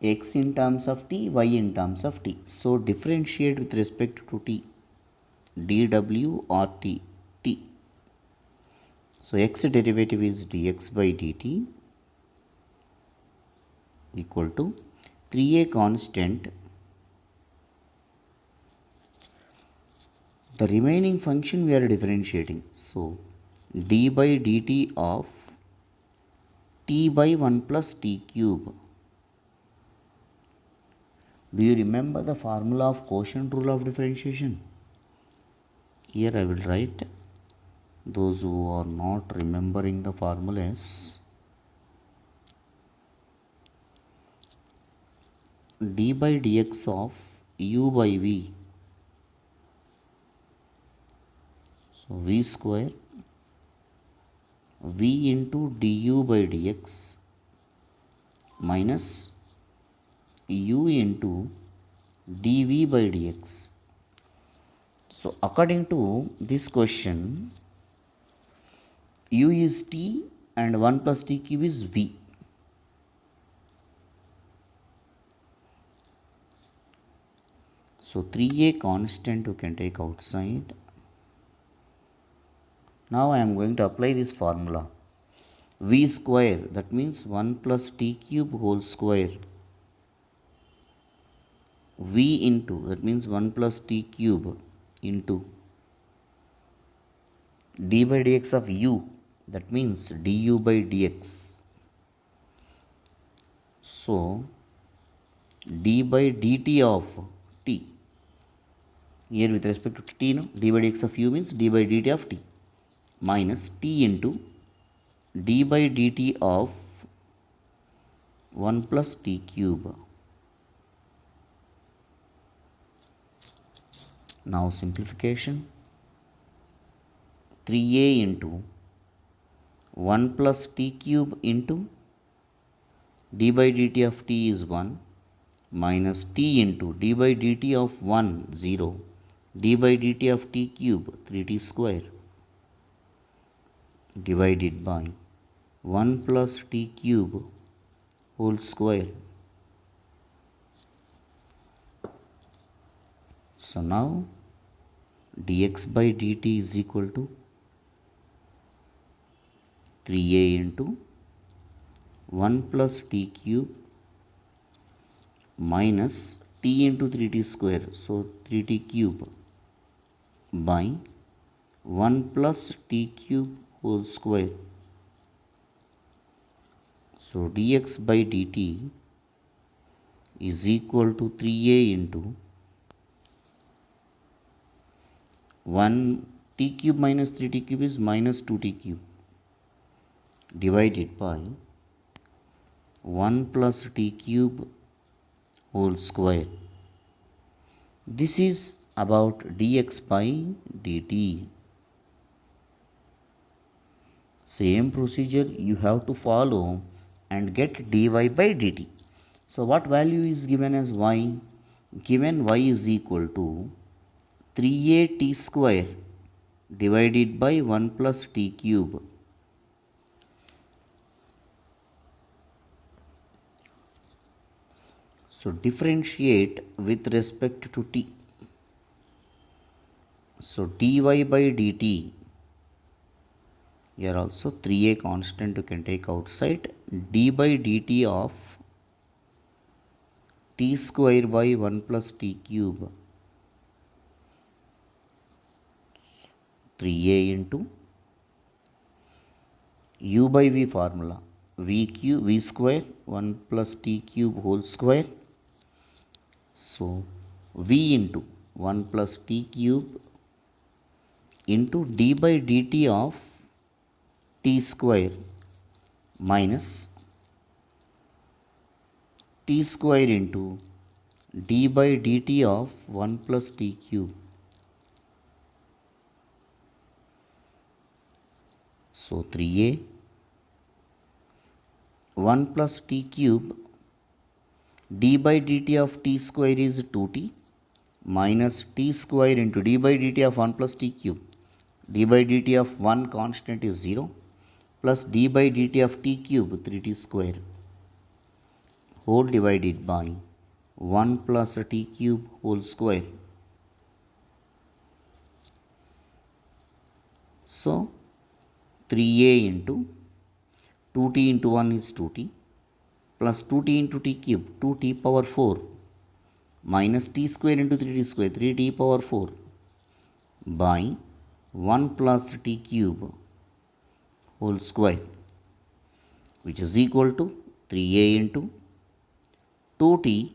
X in terms of t, y in terms of t. So differentiate with respect to t. dw or t. So x derivative is dx by dt equal to 3a constant. The remaining function we are differentiating. So d by dt of t by 1 plus t cube. Do you remember the formula of quotient rule of differentiation? Here I will write. Those who are not remembering the formulas, d by dx of u by v. So v square v into du by dx minus u into dv by dx. So according to this question, u is t and 1 plus t cube is v. So 3a constant you can take outside. Now I am going to apply this formula. V square, that means 1 plus t cube whole square. V into, that means 1 plus t cube into d by dx of u, that means du by dx. So d by dt of t. Here with respect to t, no? d by dx of u means d by dt of t minus t into d by dt of 1 plus t cube. Now simplification. 3a into 1 plus t cube into d by dt of t is 1 minus t into d by dt of 1 0 d by dt of t cube 3t square divided by 1 plus t cube whole square. So now dx by dt is equal to 3a into 1 plus t cube minus t into 3t square, so 3t cube by 1 plus t cube whole square. So dx by dt is equal to 3a into 1 t cube minus 3t cube is minus 2t cube divided by 1 plus t cube whole square. This is about dx by dt. Same procedure you have to follow and get dy by dt. So what value is given as y? Given y is equal to 3a t square divided by 1 plus t cube. So differentiate with respect to t. So dy by dt, here also 3a constant you can take outside, d by dt of t square by 1 plus t cube, 3a into u by v formula, v square 1 plus t cube whole square. So v into 1 plus t cube into d by dt of t square minus t square into d by dt of 1 plus t cube. So 3a 1 plus t cube d by dt of t square is 2t minus t square into d by dt of 1 plus t cube. D by dt of 1 constant is 0 plus d by dt of t cube 3t square whole divided by 1 plus t cube whole square. So 3a into 2t into 1 is 2t plus 2t into t cube 2t power 4 minus t square into 3t square 3t power 4 by 1 plus t cube whole square, which is equal to 3a into 2t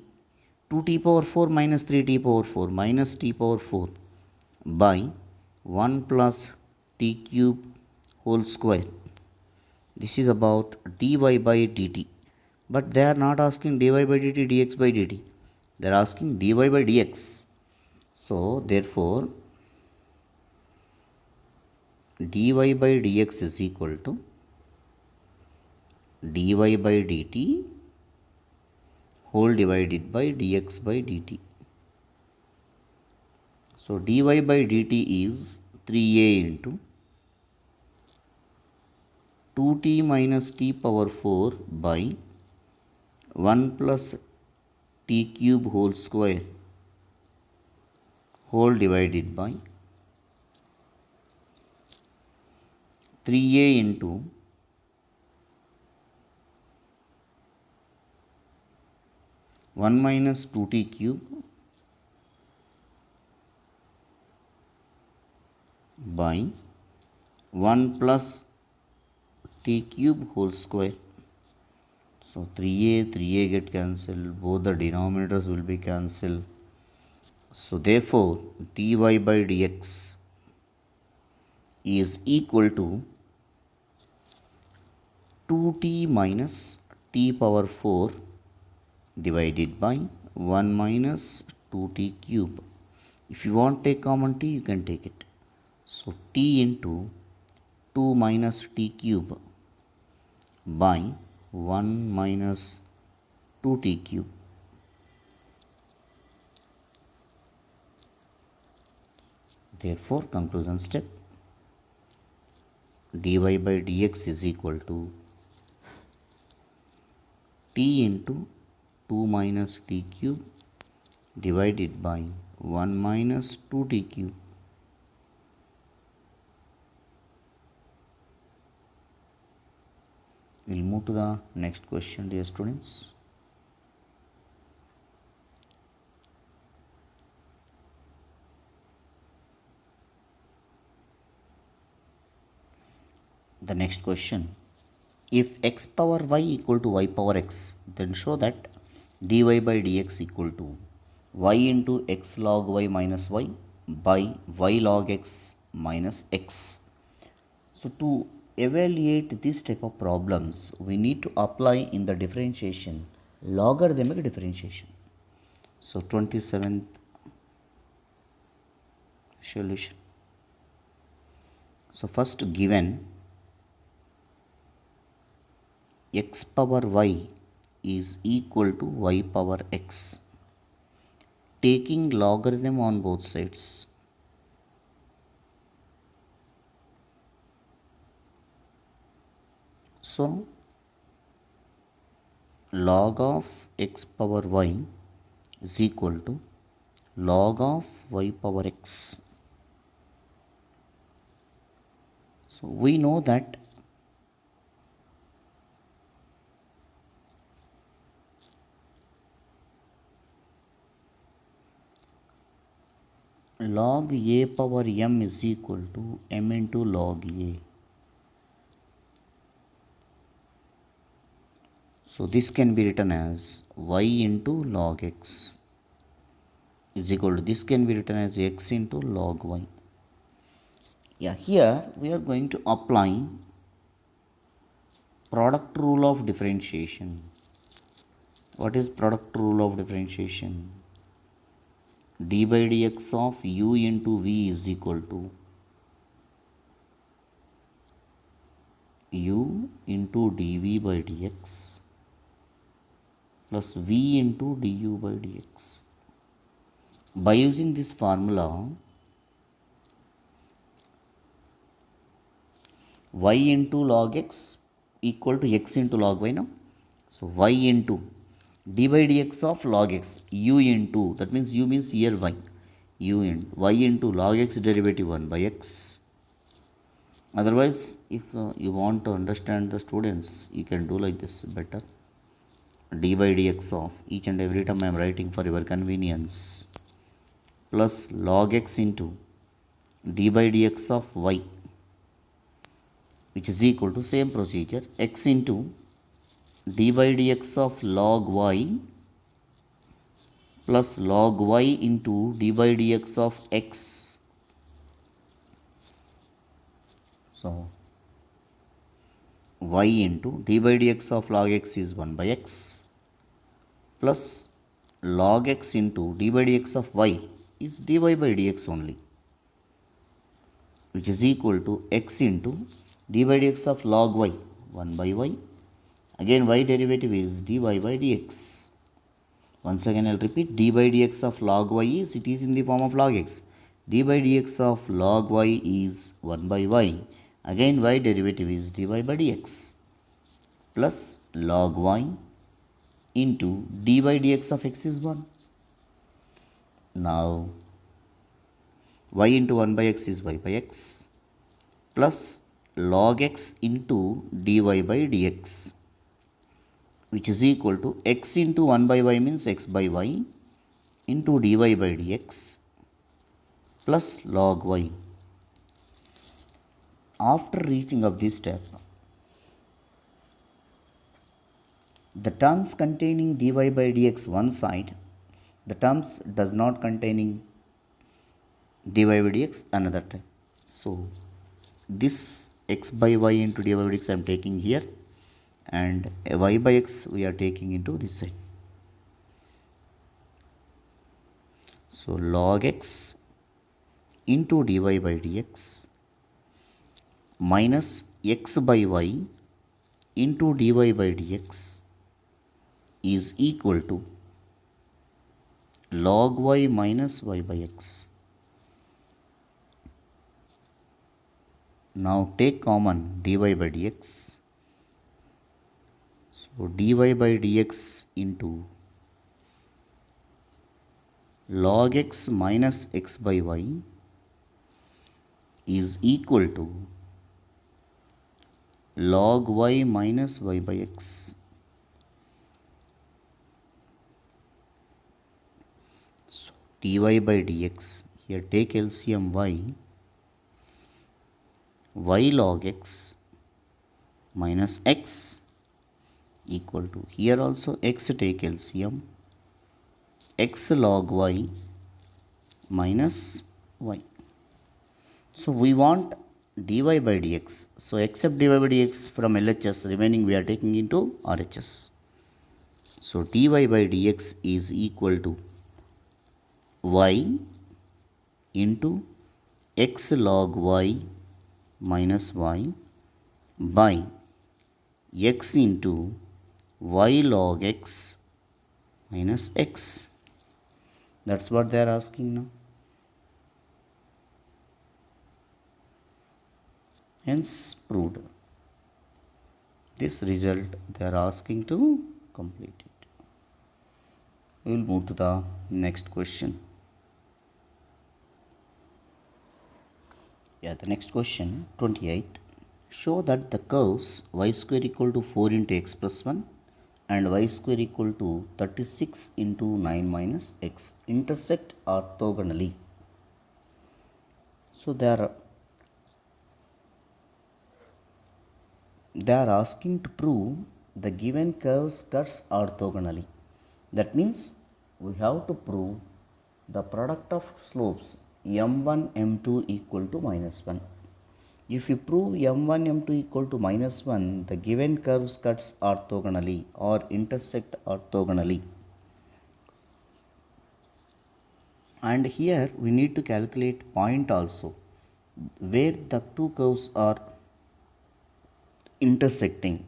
2t power 4 minus 3t power 4 minus t power 4 by 1 plus t cube whole square. This is about dy by dt, but they are not asking dy by dt dx by dt, they are asking dy by dx. So therefore dy by dx is equal to dy by dt whole divided by dx by dt. So dy by dt is 3a into 2t minus t power 4 by 1 plus t cube whole square whole divided by 3a into 1 minus 2t cube by 1 plus t cube whole square. So 3a get cancelled, both the denominators will be cancelled. So therefore dy by dx is equal to 2t minus t power 4 divided by 1 minus 2t cube. If you want to take common t, you can take it. So t into 2 minus t cube by 1 minus 2t cube. Therefore conclusion step, dy by dx is equal to t into 2 minus t cube divided by 1 minus 2t cube. We'll move to the next question, dear students. The next question, if x power y equal to y power x, then show that dy by dx equal to y into x log y minus y by y log x minus x. So to evaluate this type of problems, we need to apply in the differentiation logarithmic differentiation. So 27th solution. So first, given x power y is equal to y power x, taking logarithm on both sides. So log of x power y is equal to log of y power x. So we know that log a power m is equal to m into log a. So this can be written as y into log x is equal to, this can be written as x into log y. Yeah, here we are going to apply product rule of differentiation. What is product rule of differentiation? D by dx of u into v is equal to u into dv by dx plus v into du by dx. By using this formula, y into log x equal to x into log y now. So y into d by dx of log x, u into, that means u means here y, u into y into log x derivative 1 by x. Otherwise, if you want to understand the students, you can do like this better. D by dx of each and every term I am writing for your convenience, plus log x into d by dx of y, which is equal to same procedure, x into d by dx of log y plus log y into d by dx of x. So y into d by dx of log x is 1 by x plus log x into d by dx of y is dy by dx only, which is equal to x into d by dx of log y, 1 by y. Again y derivative is dy by dx. Once again I will repeat, d by dx of log y is, it is in the form of log x. D by dx of log y is 1 by y. Again y derivative is dy by dx plus log y into d by dx of x is 1. Now y into 1 by x is y by x plus log x into dy by dx, which is equal to x into 1 by y means x by y into dy by dx plus log y. After reaching of this step, the terms containing dy by dx one side, the terms does not containing dy by dx another time. So this x by y into dy by dx I am taking here, and y by x we are taking into this side. So log x into dy by dx minus x by y into dy by dx is equal to log y minus y by x. Now take common dy by dx. So dy by dx into log x minus x by y is equal to log y minus y by x. So dy by dx, here take LCM y log x minus x equal to, here also x take LCM, x log y minus y. So we want dy by dx. So except dy by dx from LHS, remaining we are taking into RHS. So dy by dx is equal to y into x log y minus y by x into y log x minus x. That's what they are asking now. Hence proved. This result they are asking to complete it. We will move to the next question. The next question, 28th. Show that the curves y square equal to 4 into x plus 1 and y square equal to 36 into 9 minus x intersect orthogonally. So they are asking to prove the given curves cuts orthogonally. That means we have to prove the product of slopes m1 m2 equal to minus 1. If you prove m1 m2 equal to minus 1, the given curves cuts orthogonally or intersect orthogonally. And here we need to calculate point also, where the two curves are intersecting.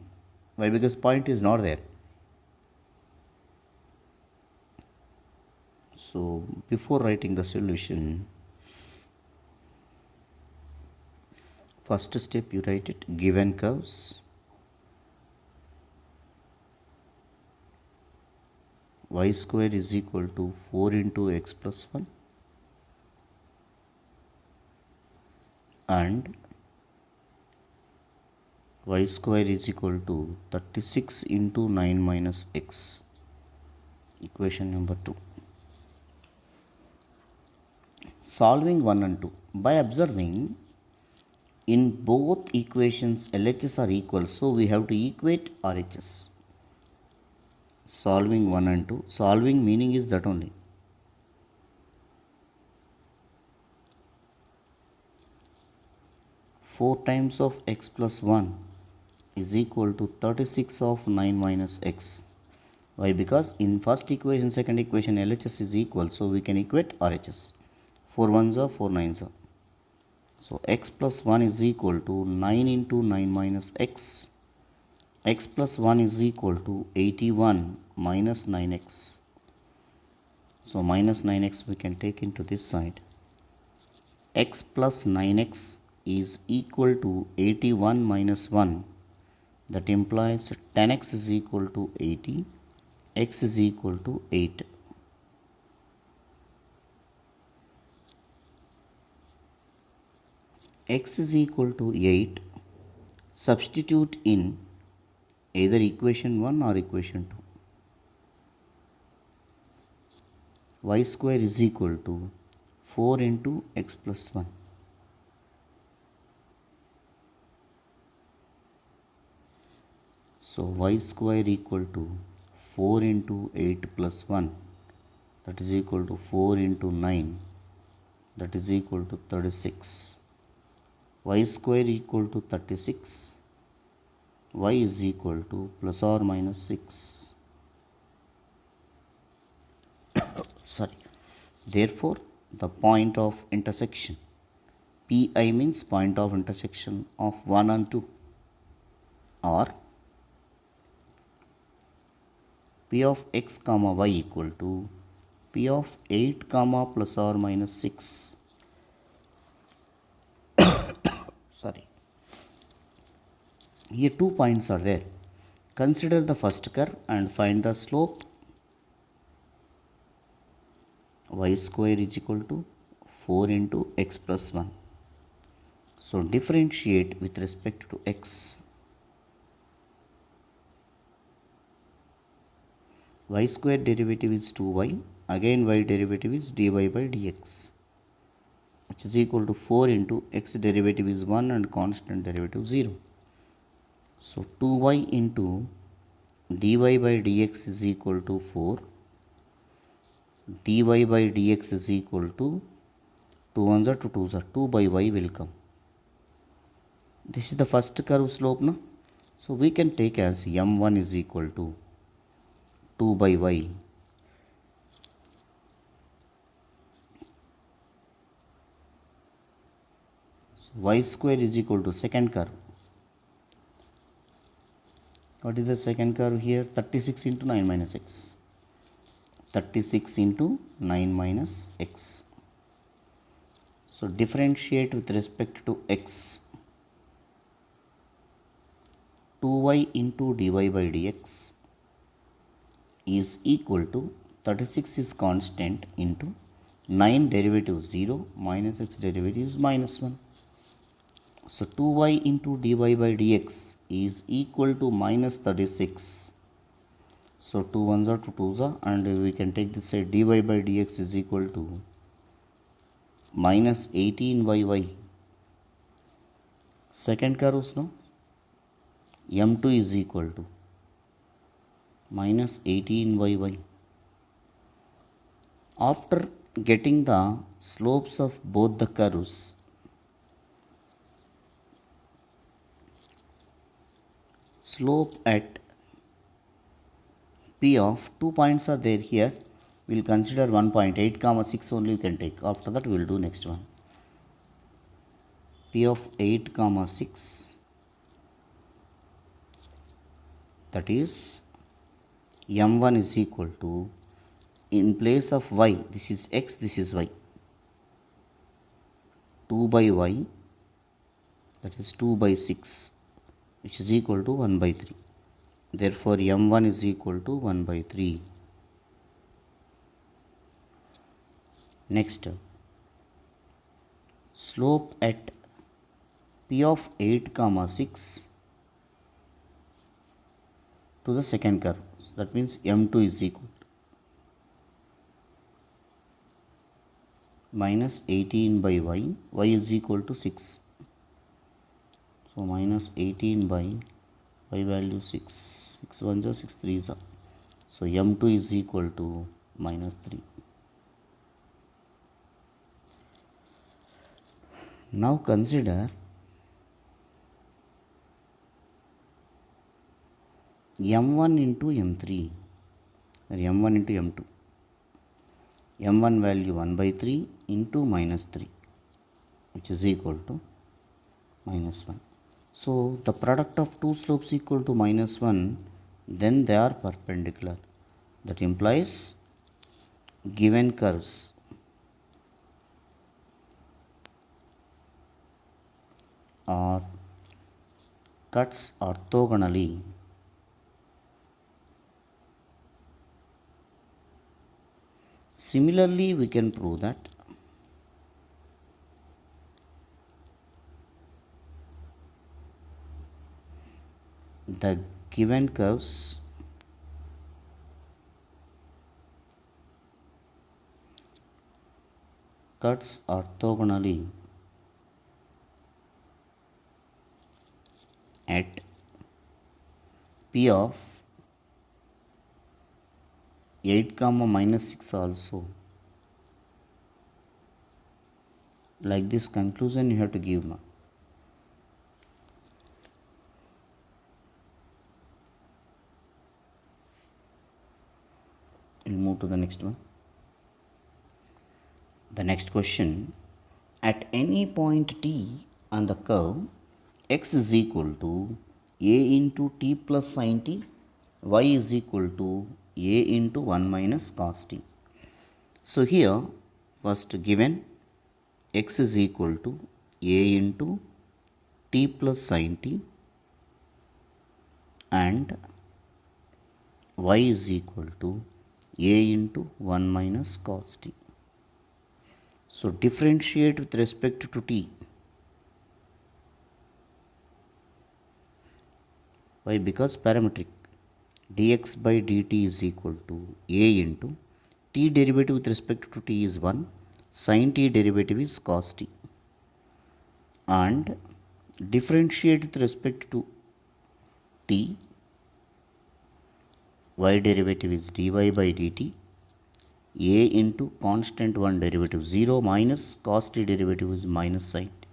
Why? Because point is not there. So before writing the solution, first step you write it, given curves y square is equal to 4 into x plus 1 and y square is equal to 36 into 9 minus x. Equation number 2. Solving 1 and 2. By observing in both equations LHS are equal, so we have to equate RHS. Solving 1 and 2. Solving meaning is that only. Four times of x plus 1 is equal to 36 of 9 minus x. Why? Because in first equation, second equation LHS is equal, so we can equate RHS. 4 ones are 4 nines are. So x plus 1 is equal to 9 into 9 minus x. X plus 1 is equal to 81 minus 9x. So minus 9x we can take into this side. X plus 9x is equal to 81 minus 1. That implies 10x is equal to 80. X is equal to 8. X is equal to 8. Substitute in either equation 1 or equation 2. Y square is equal to 4 into x plus 1. So y square equal to 4 into 8 plus 1, that is equal to 4 into 9, that is equal to 36. Y square equal to 36. Y is equal to plus or minus 6. Sorry. Therefore, the point of intersection PI means point of intersection of 1 and 2, or P of x comma y equal to P of 8 comma plus or minus 6. Sorry. Here two points are there. Consider the first curve and find the slope. Y square is equal to 4 into x plus 1. So differentiate with respect to x. Y square derivative is 2y. Again y derivative is dy by dx, which is equal to 4 into x derivative is 1 and constant derivative 0. So 2y into dy by dx is equal to 4. Dy by dx is equal to 2 ones are 2 2s are 2 by y will come. This is the first curve slope now. So we can take as m1 is equal to 2 by y. So y square is equal to second curve. What is the second curve here? 36 into 9 minus x. 36 into 9 minus x. So differentiate with respect to x. 2y into dy by dx is equal to 36 is constant into 9 derivative 0 minus x derivative is minus 1. So 2y into dy by dx is equal to minus 36. So 2 ones are 2 2s are, and we can take this side dy by dx is equal to minus 18y. Second curve no, m2 is equal to minus 18y. After getting the slopes of both the curves, slope at P of 2 points are there here. We will consider 1.8 comma 6 only you can take. After that we will do next one. P of 8 comma 6, that is m1 is equal to, in place of y, this is x, this is y, 2 by y, that is 2 by 6, which is equal to 1 by 3. Therefore m1 is equal to 1 by 3. Next, slope at P of 8 comma 6 to the second curve. So that means m2 is equal to minus 18 by y is equal to 6. So minus 18 by y value 6, 6 1s are 6 3s are. So m2 is equal to minus 3. Now consider m1 into m3 or m1 into m2. m1 value 1 by 3 into minus 3, which is equal to minus 1. So the product of two slopes equal to minus 1, then they are perpendicular. That implies given curves are cuts orthogonally Similarly, we can prove that the given curves cuts orthogonally at P of 8 comma minus 6 also. Like this conclusion you have to give now. We'll move to the next one. The next question, at any point t on the curve x is equal to a into t plus sin t, y is equal to a into 1 minus cos t. So here first given x is equal to a into t plus sin t and y is equal to a into 1 minus cos t. So differentiate with respect to t. Why? Because parametric. Dx by dt is equal to a into t derivative with respect to t is 1, sin t derivative is cos t, and differentiate with respect to t, y derivative is dy by dt, a into constant 1 derivative 0 minus cos t derivative is minus sin t.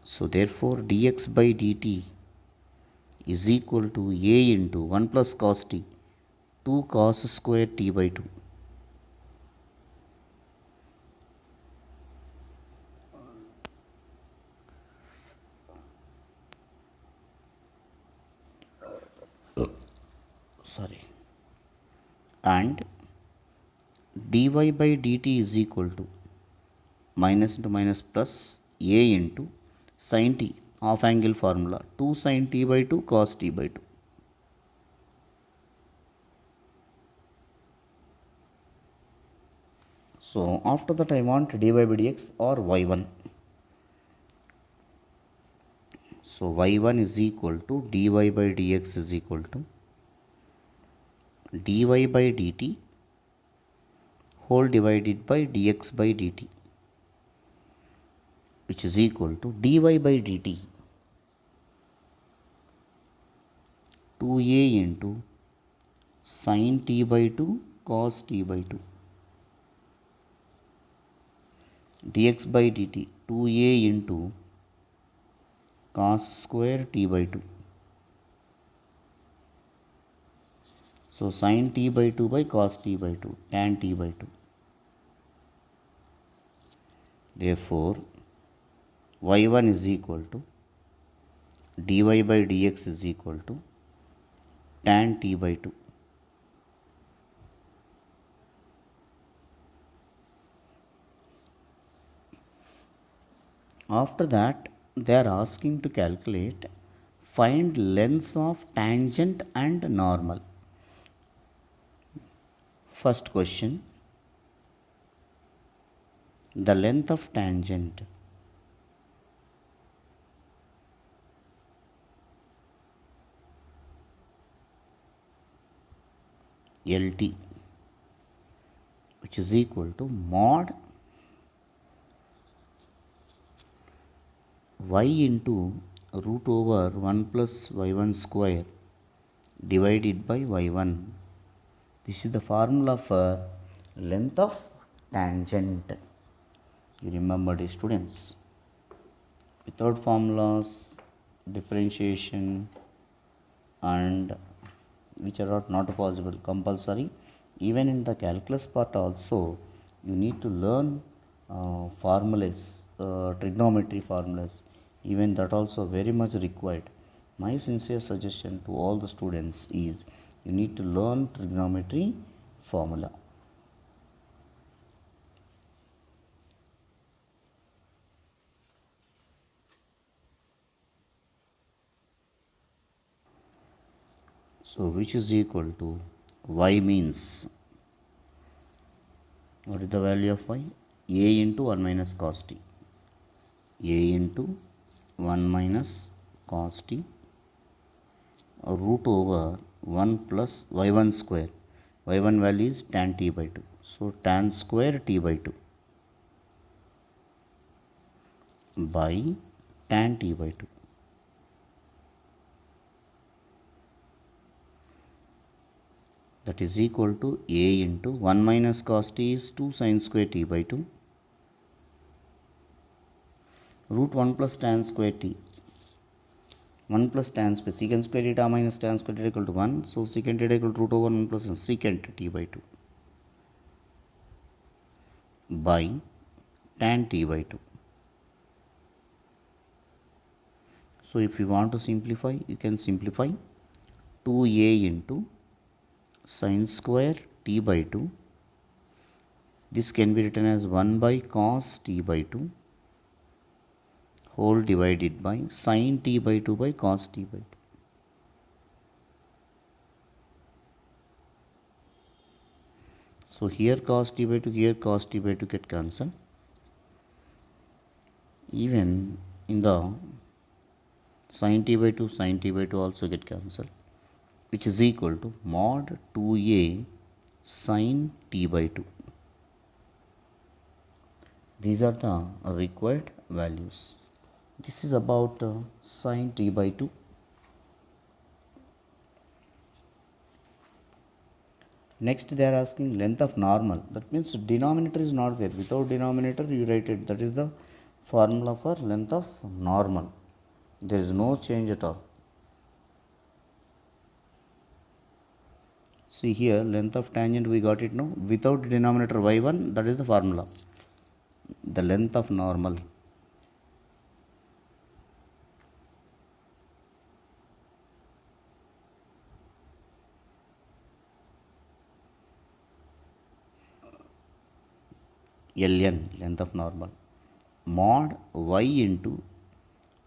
So therefore dx by dt is equal to a into 1 plus cos t, 2 cos square t by 2. sorry, and dy by dt is equal to minus into minus plus a into sin t, half angle formula, 2 sin t by 2 cos t by 2. So after that I want dy by dx or y1. So y1 is equal to dy by dx is equal to dy by dt whole divided by dx by dt, which is equal to dy by dt 2a into sin t by 2 cos t by 2, dx by dt 2a into cos square t by 2. So sin t by 2 by cos t by 2, tan t by 2. Therefore y1 is equal to dy by dx is equal to tan t by 2. After that they are asking to calculate find lengths of tangent and normal. First question, the length of tangent LT, which is equal to mod y into root over 1 plus y1 square divided by y1. This is the formula for length of tangent. You remember it, students. Without formulas, differentiation and which are not possible, compulsory. Even in the calculus part also, you need to learn formulas, trigonometry formulas. Even that also very much required. My sincere suggestion to all the students is you need to learn trigonometry formula. So which is equal to y means, what is the value of y? A into 1 minus cos t. A into 1 minus cos t root over 1 plus y1 square. Y1 value is tan t by 2. So tan square t by 2 by tan t by 2. That is equal to a into 1 minus cos t is 2 sin square t by 2 root 1 plus tan square t. 1 plus tan square secant square theta minus tan square theta equal to 1. So secant theta equal to root over 1 plus secant t by 2 by tan t by 2. So if you want to simplify, you can simplify 2a into sin square t by 2. This can be written as 1 by cos t by 2 whole divided by sin t by 2 by cos t by 2. So here cos t by 2, here cos t by 2 get cancelled. Even in the sin t by 2, sin t by 2 also get cancelled, which is equal to mod 2a sin t by 2. These are the required values. This is about sin t by 2. Next they are asking length of normal. That means denominator is not there. Without denominator you write it. That is the formula for length of normal. There is no change at all. See here, length of tangent we got it now. Without denominator y1, that is the formula. The length of normal. ln, length of normal, mod y into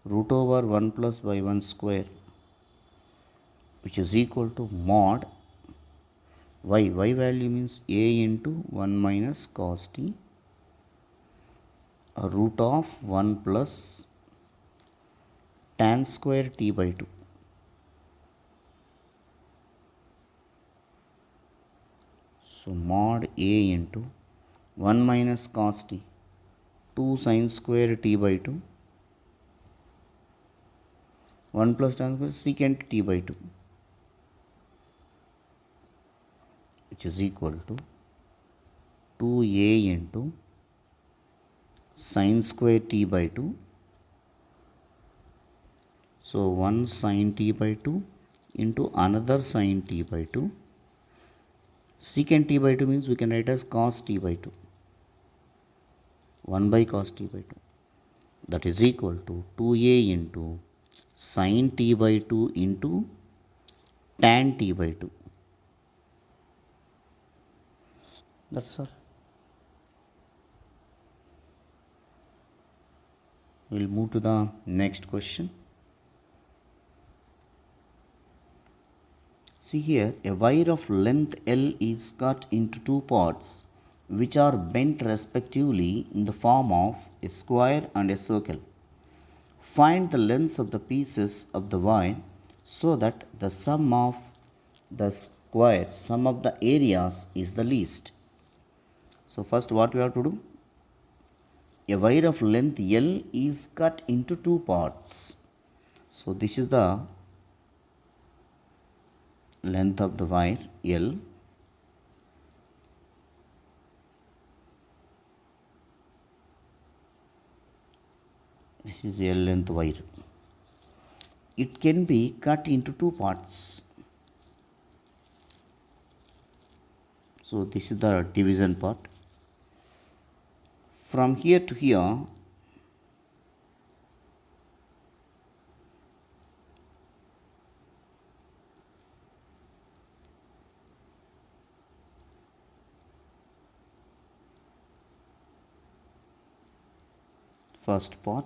root over 1 plus y 1 square, which is equal to mod y value means a into 1 minus cos t root of 1 plus tan square t by 2. So mod a into 1 minus cos t 2 sin square t by 2 1 plus tan square secant t by 2, which is equal to 2a into sin square t by 2. So 1 sin t by 2 into another sin t by 2. Secant t by 2 means we can write as cos t by 2. 1 by cos t by 2. That is equal to 2a into sin t by 2 into tan t by 2. That's all. We'll move to the next question. See here, a wire of length L is cut into two parts which are bent respectively in the form of a square and a circle. Find the lengths of the pieces of the wire so that the sum of the squares, sum of the areas is the least. So first what we have to do? A wire of length L is cut into two parts. So this is the length of the wire L. This is L length wire. It can be cut into two parts. So this is the division part. From here to here, first part,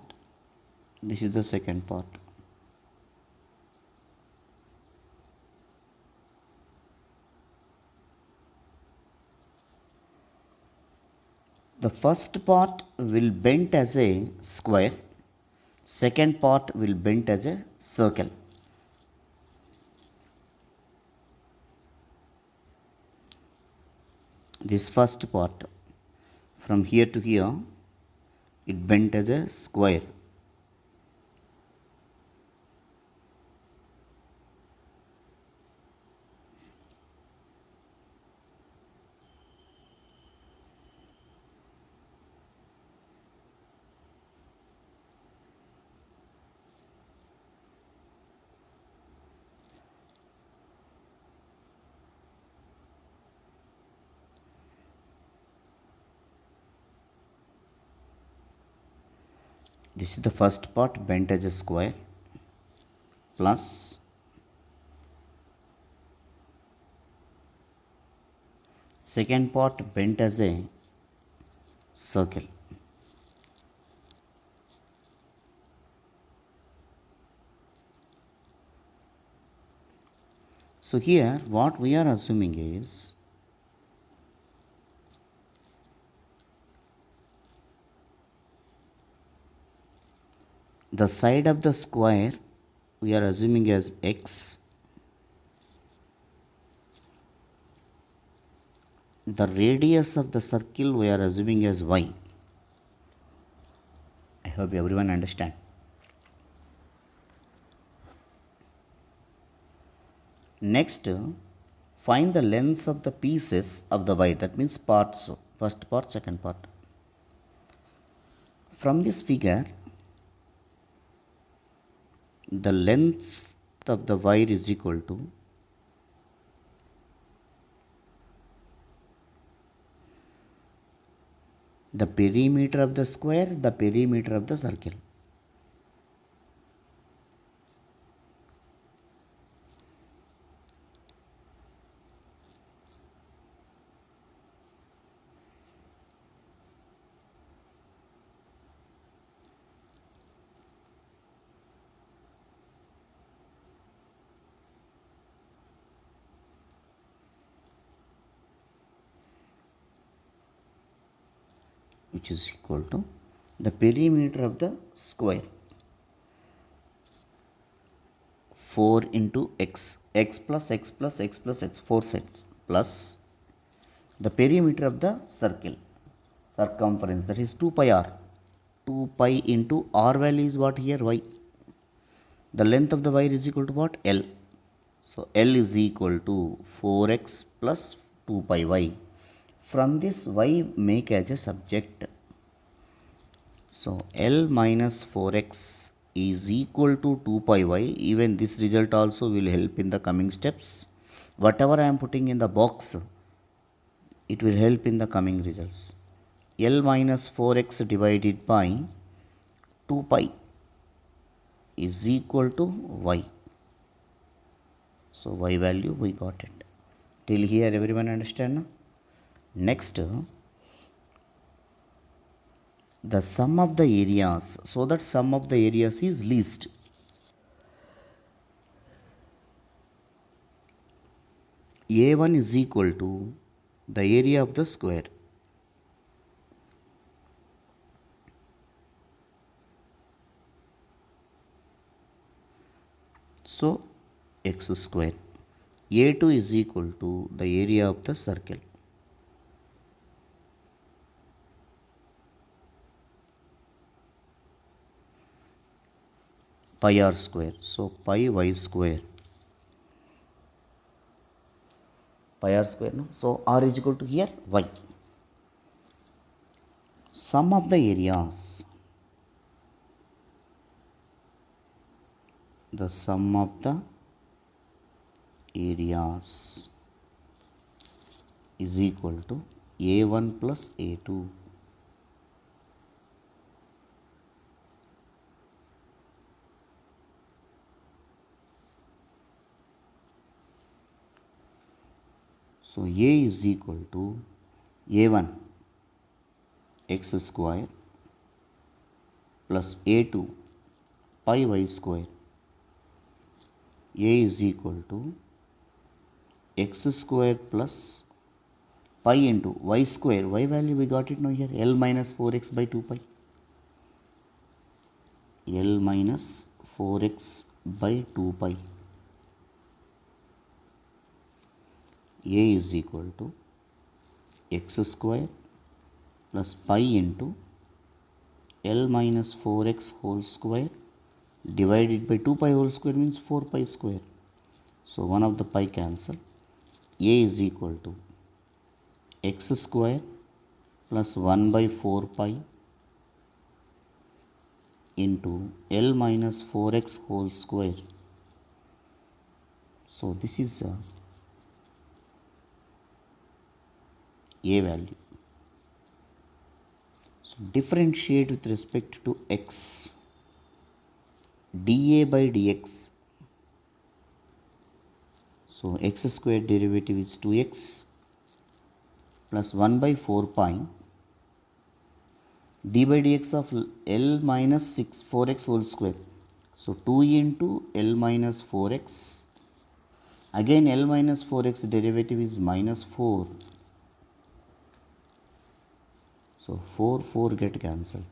this is the second part. The first part will bend as a square, second part will bend as a circle. This first part, from here to here, it bent as a square. This is the first part bent as a square plus second part bent as a circle. So here what we are assuming is the side of the square we are assuming as x, the radius of the circle we are assuming as y. I hope everyone understand. Next, find the lengths of the pieces of the wire, that means parts, first part, second part. From this figure, the length of the wire is equal to the perimeter of the square, the perimeter of the circle. which is equal to the perimeter of the square 4 into x, x plus x plus x plus x, 4 sets, plus the perimeter of the circle, circumference, that is 2 pi r. 2 pi into r value is what here, y. The length of the wire is equal to what, L. So L is equal to 4x plus 2 pi y. From this, y make as a subject. So L minus 4x is equal to 2 pi y. Even this result also will help in the coming steps. Whatever I am putting in the box, it will help in the coming results. L minus 4x divided by 2 pi is equal to y. So y value we got it. Till here everyone understand now? Next, the sum of the areas. So that sum of the areas is least. A1 is equal to the area of the square. So x square. A2 is equal to the area of the circle. Pi r square. So pi y square. Pi r square. No? So r is equal to here y. Sum of the areas. The sum of the areas is equal to A1 plus A2. So A is equal to A1 x square plus A2 pi y square. A is equal to x square plus pi into y square. Y value we got it now here, L minus 4x by 2 pi. L minus 4x by 2 pi. A is equal to x square plus pi into L minus 4x whole square divided by 2 pi whole square means 4 pi square. So one of the pi cancel. A is equal to x square plus 1 by 4 pi into L minus 4x whole square. So this is A value. So differentiate with respect to x. dA by dx. So x square derivative is 2x plus 1 by 4 pi. D by dx of L minus 4x whole square. So 2 into L minus 4x. Again L minus 4x derivative is minus 4. So 4 get cancelled.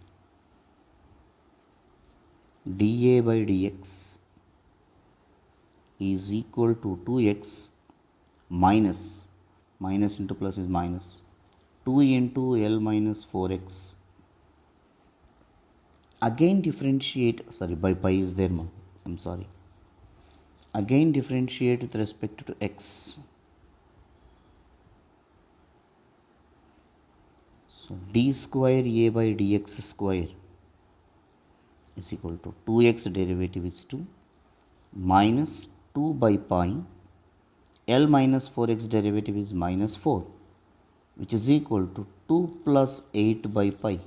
dA by dx is equal to 2x minus into plus is minus 2 into L minus 4x. Again differentiate, sorry, by pi is there, I'm sorry. Again differentiate with respect to x. So d square A by dx square is equal to 2x derivative is 2 minus 2 by pi. L minus 4x derivative is minus 4, which is equal to 2 plus 8 by pi.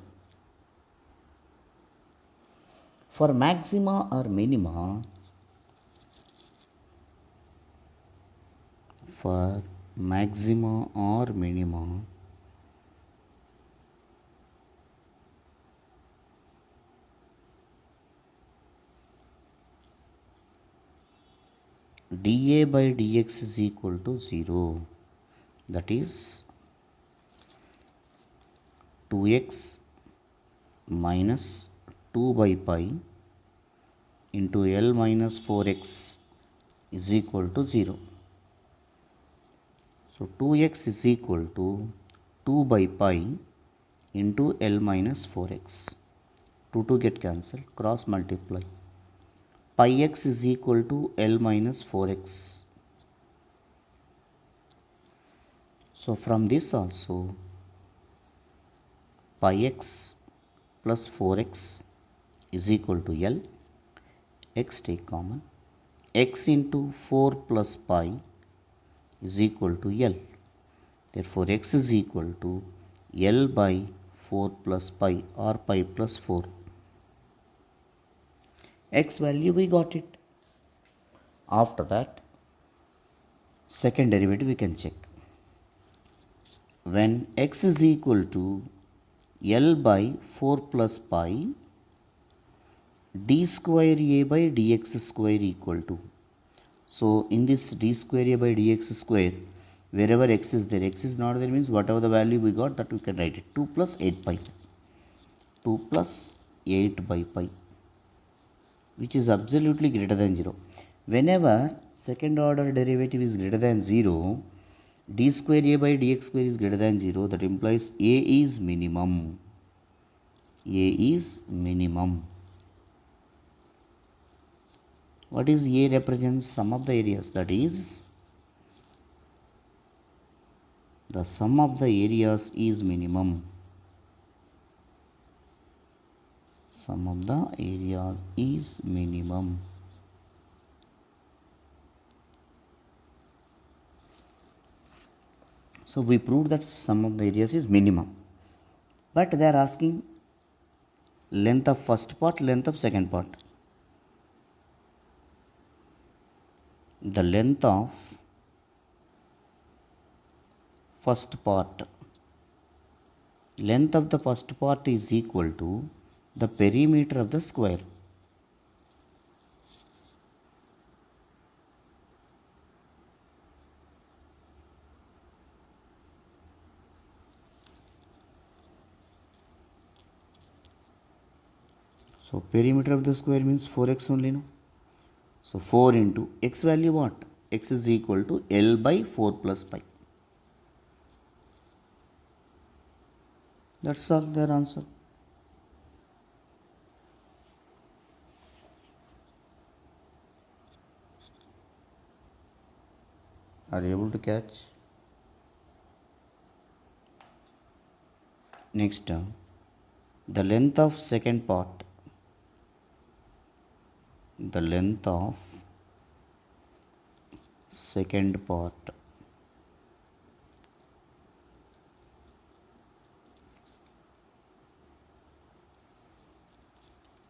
For maxima or minima, dA by dx is equal to 0. That is 2x minus 2 by pi into L minus 4x is equal to 0. So 2x is equal to 2 by pi into L minus 4x. 2 get cancelled, cross multiply. Pi x is equal to L minus 4x. So from this also, pi x plus 4x is equal to L. X take common. X into 4 plus pi is equal to L. Therefore, x is equal to L by 4 plus pi or pi plus 4. X value we got it. After that, second derivative we can check. When x is equal to L by 4 plus pi, d square a by dx square equal to. So, in this d square a by dx square, wherever x is there, x is not there means whatever the value we got, that we can write it. 2 plus 8 pi. 2 plus 8 by pi, which is absolutely greater than 0. Whenever second order derivative is greater than 0, d square a by dx square is greater than 0, that implies a is minimum. A is minimum. What is A represents? Sum of the areas, that is the sum of the areas is minimum. Sum of the areas is minimum. So we proved that sum of the areas is minimum. But they are asking length of first part, length of second part. The length of first part, length of the first part is equal to the perimeter of the square. So perimeter of the square means 4x only, no? So 4 into x value what? X is equal to L by 4 plus pi. That's all their answer. Are you able to catch? Next, the length of second part. The length of second part.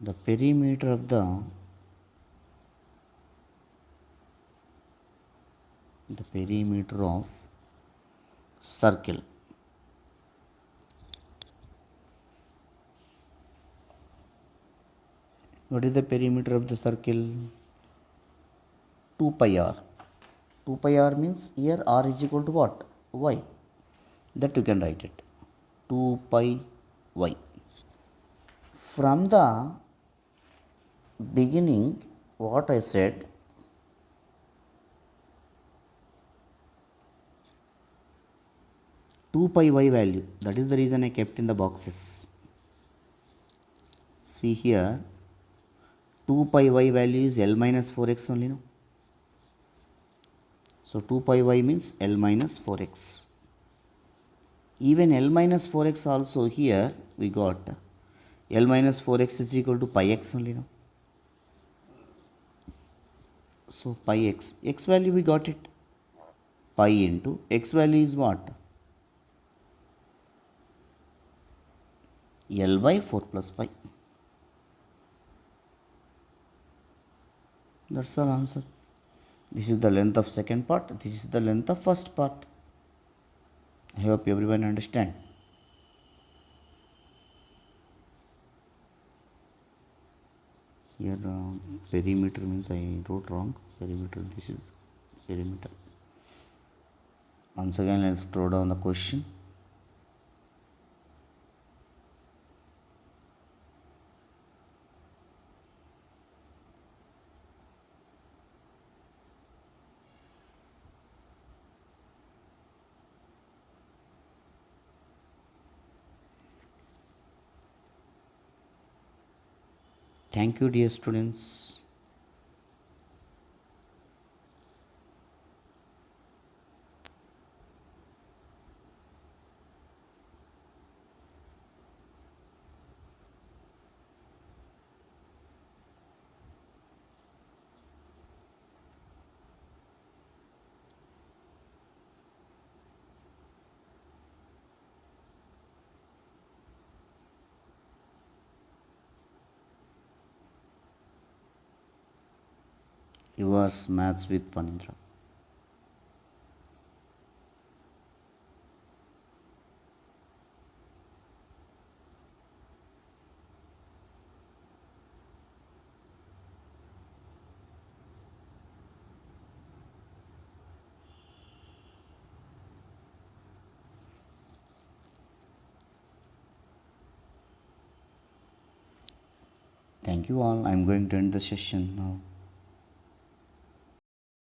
The perimeter of the circle. What is the perimeter of the circle? 2 pi r. 2 pi r means here r is equal to what? Y. That you can write it. 2 pi y. From the beginning, what I said, two pi y value, that is the reason I kept in the boxes. See here, 2 pi y value is L minus 4x only, no? So 2 pi y means L minus 4x. Even L minus 4x also here we got L minus 4x is equal to pi x only, no? So pi x, x value we got it. Pi into x value is what? L by 4 plus pi. That's our answer. This is the length of second part. This is the length of first part. I hope everyone understand. Here perimeter means I wrote wrong. Perimeter, this is perimeter. Once again, let's scroll down the question. Thank you, dear students. Yours, Maths with Panindra. Thank you all. I'm going to end the session now.